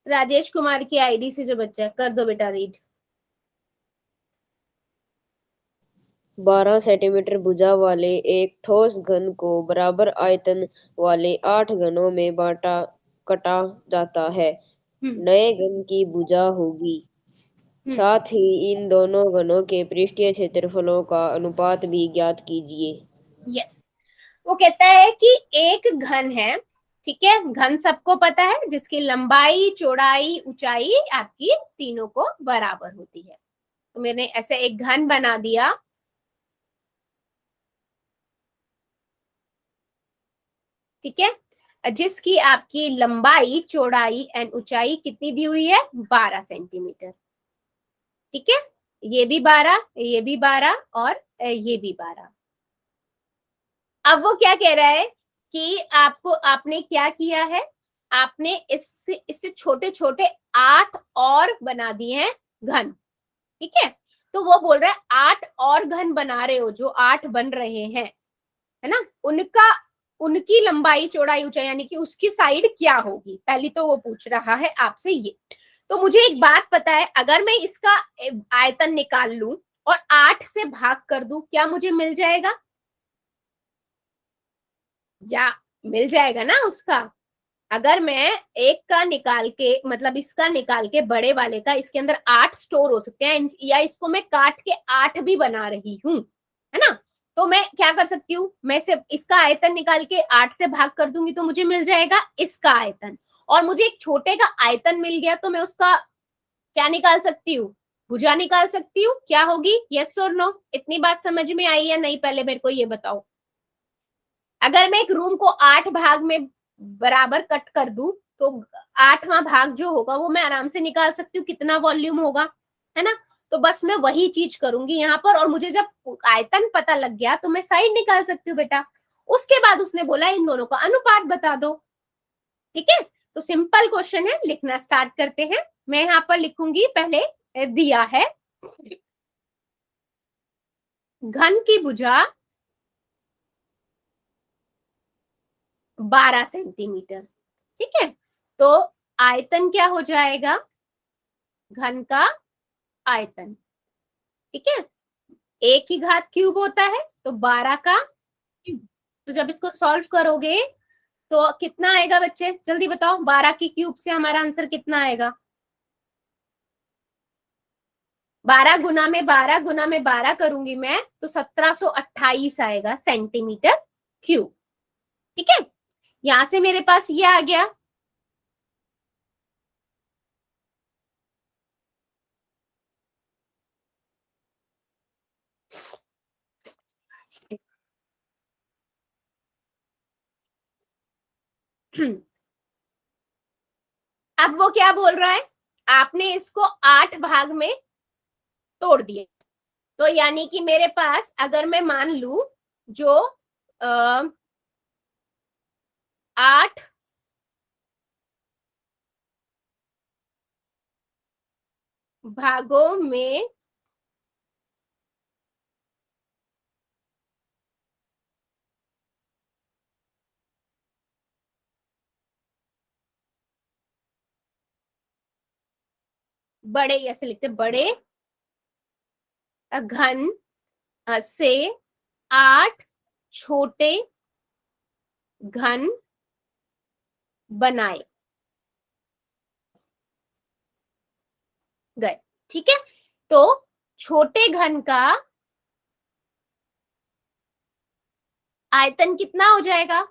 राजेश कुमार की आईडी से जो बच्चा है, कर दो बेटा रीड। 12 सेंटीमीटर भुजा वाले एक ठोस घन को बराबर आयतन वाले 8 घनों में काटा जाता है। नए घन की भुजा होगी। साथ ही इन दोनों घनों के पृष्ठीय क्षेत्रफलों का अनुपात भी ज्ञात कीजिए। यस, वो कहता है कि एक घन है, ठीक है, घन सबको पता है, जिसकी लंबाई, चौड़ाई, ऊंचाई आपकी तीनों को बराबर होती है। तो मैंने ऐसे एक घन बना दिया, ठीक है, जिसकी आपकी लंबाई, चौड़ाई एंड ऊंचाई कितनी दी हुई है? 12 सेंटीमीटर। ठीक है, ये भी 12, ये भी 12 और ये भी 12। अब वो क्या कह रहा है कि आपने क्या किया है, आपने इससे छोटे छोटे 8 और बना दिए हैं घन। ठीक है, तो वो बोल रहा है 8 और घन बना रहे हो, जो 8 बन रहे हैं, है ना, उनकी लंबाई, चौड़ाई, ऊंचाई यानी कि उसकी साइड क्या होगी, पहली तो वो पूछ रहा है आपसे ये। तो मुझे एक बात पता है, अगर मैं इसका आयतन निकाल लूं और 8 से भाग कर दूं, क्या मुझे मिल जाएगा? या मिल जाएगा ना उसका। अगर मैं एक का निकाल के, मतलब इसका निकाल के बड़े वाले का, इसके अंदर 8 स्टोर हो सकते हैं, या इसको मैं काट के 8 भी बना रही हूं, है ना, तो मैं क्या कर सकती हूँ, मैं सिर्फ इसका आयतन निकाल के 8 से भाग कर दूंगी तो मुझे मिल जाएगा इसका आयतन। और मुझे एक छोटे का आयतन मिल गया तो मैं उसका क्या निकाल सकती हूँ? भुजा निकाल सकती हूँ। क्या होगी? यस और नो? इतनी बात समझ में आई या नहीं, पहले मेरे को ये बताओ। अगर मैं एक रूम को 8 भाग में बराबर कट कर दूं तो 8वां भाग जो होगा वो मैं आराम से निकाल सकती हूँ, कितना वॉल्यूम होगा, है ना। तो बस मैं वही चीज करूंगी यहाँ पर, और मुझे जब आयतन पता लग गया तो मैं साइड निकाल सकती हूँ बेटा। उसके बाद उसने बोला इन दोनों का अनुपात बता दो। ठीक है, तो सिंपल क्वेश्चन है, लिखना स्टार्ट करते हैं। मैं यहाँ पर लिखूंगी, पहले दिया है घन की भुजा 12 सेंटीमीटर। ठीक है, तो आयतन क्या हो जाएगा? घन का आयतन, ठीक है, 1 की घात क्यूब होता है तो 12 का क्यूब। तो जब इसको सॉल्व करोगे तो कितना आएगा बच्चे, जल्दी बताओ, 12 की क्यूब से हमारा आंसर कितना आएगा? 12 गुना में 12 गुना में 12 करूंगी मैं तो 1728 आएगा सेंटीमीटर क्यूब। ठीक है, यहां से मेरे पास ये आ गया। अब वो क्या बोल रहा है, आपने इसको 8 भाग में तोड़ दिया, तो यानी कि मेरे पास अगर मैं मान लू जो 8 भागों में बड़े, ऐसे लिखते बड़े घन से 8 छोटे घन बनाए गए। ठीक है, तो छोटे घन का आयतन कितना हो जाएगा?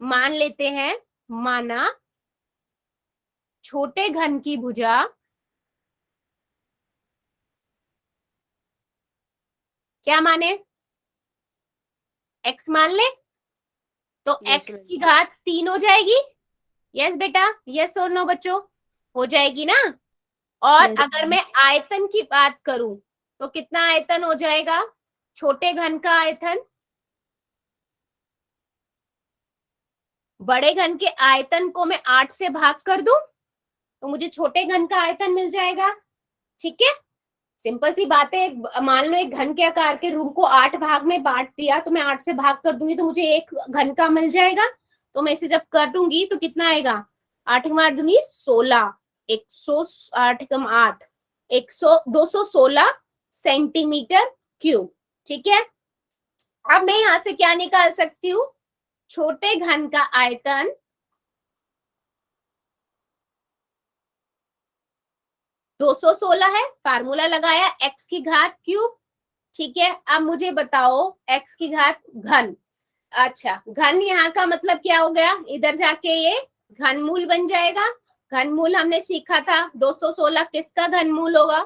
मान लेते हैं, माना छोटे घन की भुजा क्या माने, x मान ले, तो Yes, x ma'am. की घात 3 हो जाएगी। यस बेटा, यस और नो बच्चों, हो जाएगी ना। और Yes, अगर मैं आयतन की बात करूं तो कितना आयतन हो जाएगा? छोटे घन का आयतन, बड़े घन के आयतन को मैं 8 से भाग कर दूं तो मुझे छोटे घन का आयतन मिल जाएगा। ठीक है, सिंपल सी बात है। मान लो एक घन के आकार के रूम को 8 भाग में बांट दिया तो मैं 8 से भाग कर दूंगी तो मुझे एक घन का मिल जाएगा। तो मैं इसे जब कर दूंगी तो कितना आएगा, 8 मार दूंगी 16, 108 कम 8, 216 सेंटीमीटर क्यूब। ठीक है, अब मैं यहां से क्या निकाल सकती हूँ, छोटे घन का आयतन 216 है, फार्मूला लगाया x की घात क्यूब। ठीक है, अब मुझे बताओ x की घात घन। अच्छा, घन यहाँ का मतलब क्या हो गया, इधर जाके ये घनमूल बन जाएगा। घनमूल हमने सीखा था 216 किसका घनमूल होगा,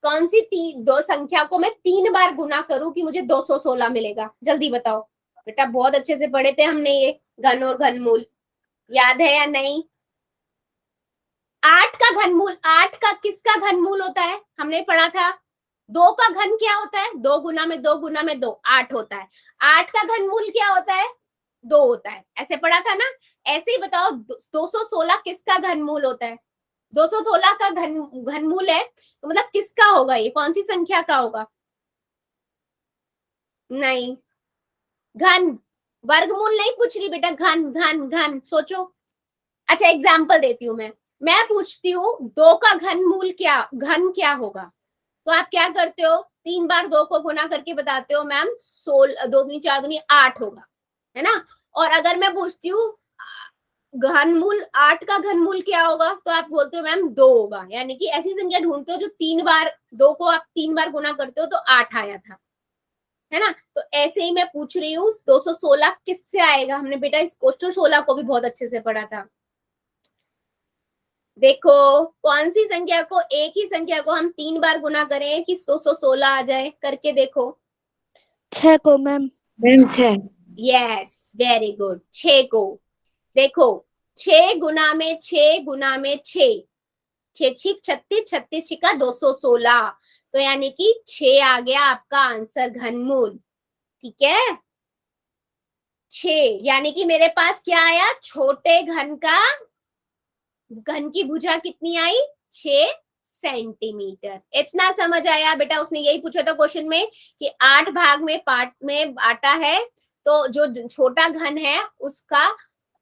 कौन सी दो संख्या को मैं 3 बार गुना करूं कि मुझे 216 मिलेगा, जल्दी बताओ बेटा। बहुत अच्छे से पढ़े थे हमने ये घन और घनमूल, याद है या नहीं। 8 का घनमूल, 8 का किसका घनमूल होता है, हमने पढ़ा था। 2 का घन क्या होता है, 2 गुना में 2 गुना में 2, 8 होता है। 8 का घनमूल क्या होता है, 2 होता है, ऐसे पढ़ा था ना। ऐसे ही बताओ 216 किसका घनमूल होता है, 216 का घनमूल है तो मतलब किसका होगा, ये कौन सी संख्या का होगा, नहीं घन, वर्गमूल नहीं पूछ रही बेटा, घन घन घन सोचो। अच्छा एग्जाम्पल देती हूँ मैं पूछती हूँ 2 का घनमूल क्या, घन क्या होगा, तो आप क्या करते हो, 3 बार 2 को गुना करके बताते हो मैम 16, 2 दूनी 4 दूनी 8 होगा, है ना। और अगर मैं पूछती हूँ घनमूल 8 का घनमूल क्या होगा, तो आप बोलते हो मैम 2 होगा। यानी कि ऐसी संख्या ढूंढते हो जो 3 बार 2 को आप 3 बार गुना करते हो तो 8 आया था, है ना। तो ऐसे ही मैं पूछ रही हूँ 216 किससे आएगा, हमने बेटा इस क्वेश्चन 16 को भी बहुत अच्छे से पढ़ा था। देखो कौन सी संख्या को, एक ही संख्या को हम 3 बार गुना करें कि 216 आ जाए, करके देखो। 6 को ma'am. Ma'am 6। Yes very good, 6 को। देखो 6 गुना में 6 गुना में 6, 6 36, 36 का 216, तो यानी कि 6 आ गया आपका आंसर घनमूल। ठीक है, 6 यानी कि मेरे पास क्या आया, छोटे घन का, घन की भुजा कितनी आई, 6 सेंटीमीटर। इतना समझ आया बेटा। उसने यही पूछा था क्वेश्चन में कि 8 भाग में पार्ट में बांटा है तो जो छोटा घन है उसका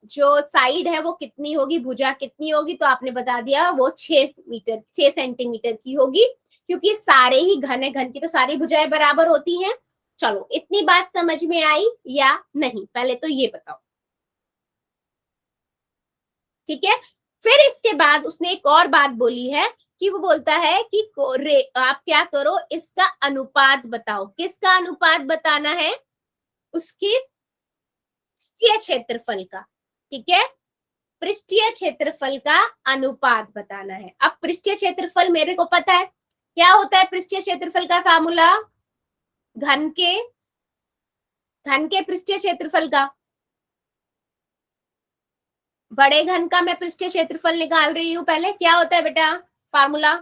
जो साइड है वो कितनी होगी, भुजा कितनी होगी, तो आपने बता दिया वो 6 सेंटीमीटर की होगी, क्योंकि सारे ही घन है, घन की तो सारी भुजाएं बराबर होती हैं। चलो इतनी बात समझ में आई या नहीं, पहले तो ये बताओ। ठीक है, फिर इसके बाद उसने एक और बात बोली है कि वो बोलता है कि आप क्या करो, इसका अनुपात बताओ। किसका अनुपात बताना है, उसकी पृष्ठीय क्षेत्रफल का। ठीक है, पृष्ठीय क्षेत्रफल का अनुपात बताना है। अब पृष्ठीय क्षेत्रफल मेरे को पता है क्या होता है, पृष्ठीय क्षेत्रफल का फार्मूला घन के पृष्ठीय क्षेत्रफल का, बड़े घन का मैं पृष्ठीय क्षेत्रफल निकाल रही हूं। पहले क्या होता है बेटा फार्मूला,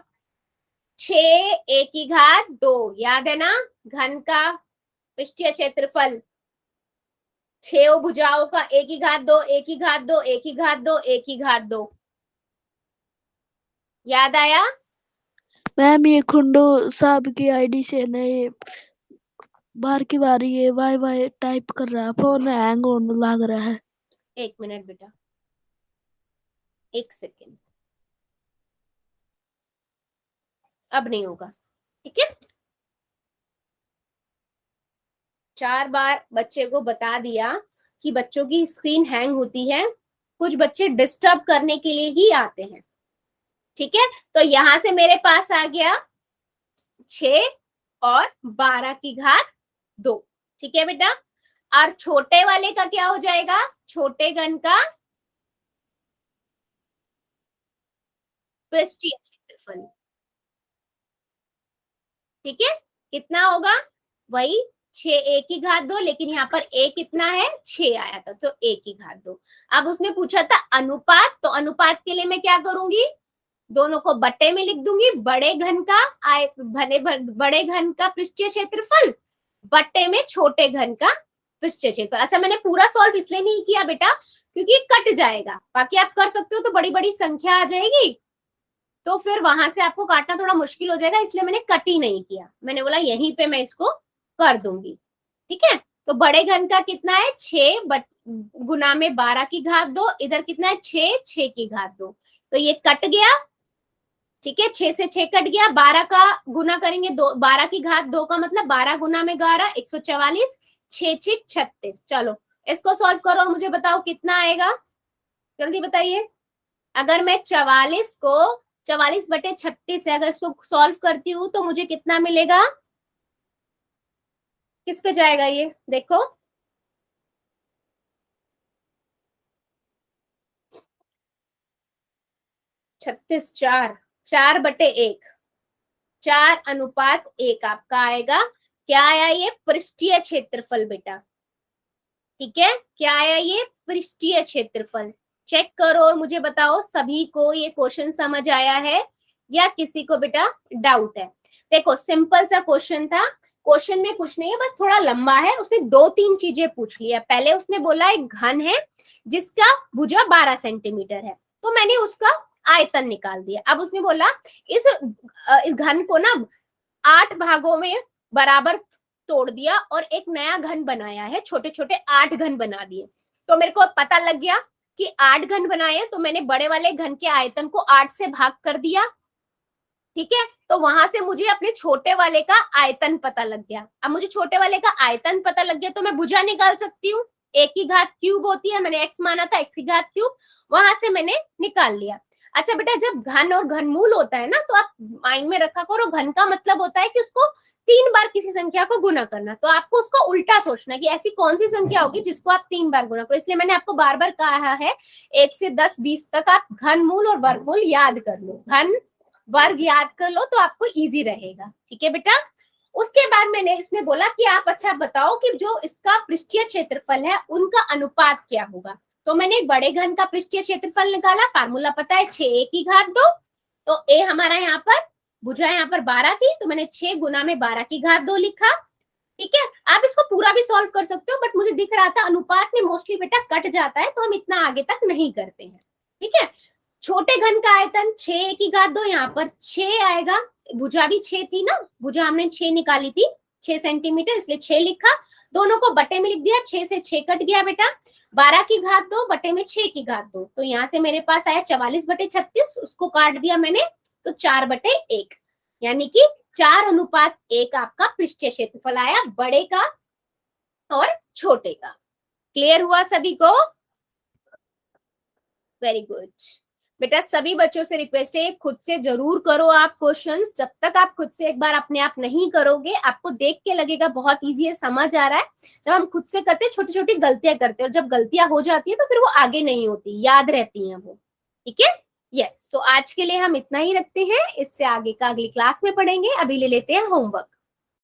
6 की घात 2, याद है ना। घन का पृष्ठीय क्षेत्रफल 6 भुजाओं का 1 की घात 2, 1 की घात 2, 1 की घात 2, 1 की घात 2, याद आया मैम ये खुंडू साहब की आईडी से नहीं, बार की बार ये वाई वाई टाइप कर रहा है, फोन हैंग होने लग रहा है। 1 मिनट बेटा, 1 सेकेंड, अब नहीं होगा। ठीक है, 4 बार बच्चे को बता दिया कि बच्चों की स्क्रीन हैंग होती है, कुछ बच्चे डिस्टर्ब करने के लिए ही आते हैं। ठीक है, तो यहां से मेरे पास आ गया 6 और 12 की घात 2। ठीक है बेटा, और छोटे वाले का क्या हो जाएगा, छोटे घन का पृष्ठीय क्षेत्रफल। ठीक है, कितना होगा, वही 6 1 की घात 2, लेकिन यहाँ पर a कितना है, 6 आया था तो 1 की घात 2। अब उसने पूछा था अनुपात, तो अनुपात के लिए मैं क्या करूंगी, दोनों को बट्टे में लिख दूंगी, बड़े घन का बड़े घन का पृष्ठीय क्षेत्रफल बट्टे में छोटे घन का पृष्ठीय क्षेत्रफल। अच्छा, मैंने पूरा सॉल्व इसलिए नहीं किया बेटा क्योंकि कट जाएगा, बाकी आप कर सकते हो तो बड़ी बड़ी संख्या आ जाएगी तो फिर वहां से आपको काटना थोड़ा मुश्किल हो जाएगा, इसलिए मैंने कट ही नहीं किया। मैंने बोला यहीं पे मैं इसको कर दूंगी। ठीक है, तो बड़े घन का कितना है 6 गुना में 12 की घात 2, इधर कितना है 6 की घात 2, तो ये कट गया। ठीक है, 6 से 6 कट गया, 12 का गुना करेंगे 12 की घात 2 का मतलब 12 गुना में 11 144, 6 36। चलो इसको सॉल्व करो और मुझे बताओ कितना आएगा, जल्दी बताइए। अगर मैं 44/36 है, अगर इसको सॉल्व करती हूँ तो मुझे कितना मिलेगा, किस पे जाएगा ये देखो, छत्तीस 4/1, 4:1 आपका आएगा। क्या आया ये पृष्ठीय क्षेत्रफल बेटा। ठीक है, क्या आया ये पृष्ठीय क्षेत्रफल। चेक करो और मुझे बताओ सभी को ये क्वेश्चन समझ आया है या किसी को बेटा डाउट है। देखो सिंपल सा क्वेश्चन था, क्वेश्चन में कुछ नहीं है, बस थोड़ा लंबा है। उसने 2-3 चीजें पूछ लिया। पहले उसने बोला एक घन है जिसका भुजा 12 सेंटीमीटर है, तो मैंने उसका आयतन निकाल दिया। अब उसने बोला इस घन को ना 8 भागों में बराबर तोड़ दिया और एक नया घन बनाया है, छोटे छोटे 8 घन बना दिए। तो मेरे को पता लग गया कि 8 घन बनाए, तो मैंने बड़े वाले घन के आयतन को 8 से भाग कर दिया। ठीक है, तो वहां से मुझे अपने छोटे वाले का आयतन पता लग गया। अब मुझे छोटे वाले का आयतन पता लग गया तो मैं भुजा निकाल सकती हूँ, a की घात क्यूब होती है, मैंने x माना था, x की घात क्यूब, वहां से मैंने निकाल लिया। अच्छा बेटा, जब घन और घनमूल होता है ना तो आप माइंड में रखा करो, घन का मतलब होता है कि उसको 3 बार किसी संख्या को गुना करना, तो आपको उसको उल्टा सोचना कि ऐसी कौन सी संख्या होगी जिसको आप 3 बार गुना करो। इसलिए मैंने आपको बार बार कहा है 1 से 10 20 तक आप घनमूल और वर्गमूल याद कर लो, घन वर्ग याद कर लो तो आपको इजी रहेगा। ठीक है बेटा, उसके बाद मैंने इसने बोला कि आप अच्छा बताओ कि जो इसका पृष्ठीय क्षेत्रफल है उनका अनुपात क्या होगा। तो मैंने बड़े घन का पृष्ठीय क्षेत्रफल निकाला, फार्मूला पता है 6a की घात 2, तो a हमारा यहाँ पर भुजा यहाँ पर 12 थी, तो मैंने 6 गुना में 12 की घात 2 लिखा। ठीक है, आप इसको पूरा भी सॉल्व कर सकते हो, बट मुझे दिख रहा था अनुपात में मोस्टली बेटा कट जाता है, तो हम इतना आगे तक नहीं करते हैं। ठीक है, छोटे घन का आयतन 6 की घात 2, यहाँ पर 6 आएगा, भुजा भी 6 थी ना, भुजा हमने 6 निकाली थी 6 सेंटीमीटर, इसलिए 6 लिखा। दोनों को बटे में लिख दिया, 6 से 6 कट गया बेटा, 12 की घात 2 बटे में 6 की घात 2, तो यहाँ से मेरे पास आया 44/36, उसको काट दिया मैंने तो 4/1, यानी कि 4:1 आपका पृष्ठीय क्षेत्रफल आया, बड़े का और छोटे का। क्लियर हुआ सभी को? वेरी गुड बेटा, सभी बच्चों से रिक्वेस्ट है खुद से जरूर करो आप क्वेश्चंस। जब तक आप खुद से एक बार अपने आप नहीं करोगे, आपको देख के लगेगा बहुत इजी है, समझ आ रहा है। जब हम खुद से करते हैं छोटी छोटी गलतियां करते हैं, और जब गलतियां हो जाती है तो फिर वो आगे नहीं होती, याद रहती हैं वो। ठीक है, यस। तो आज के लिए हम इतना ही रखते हैं, इससे आगे का अगली क्लास में पढ़ेंगे। अभी ले लेते हैं होमवर्क।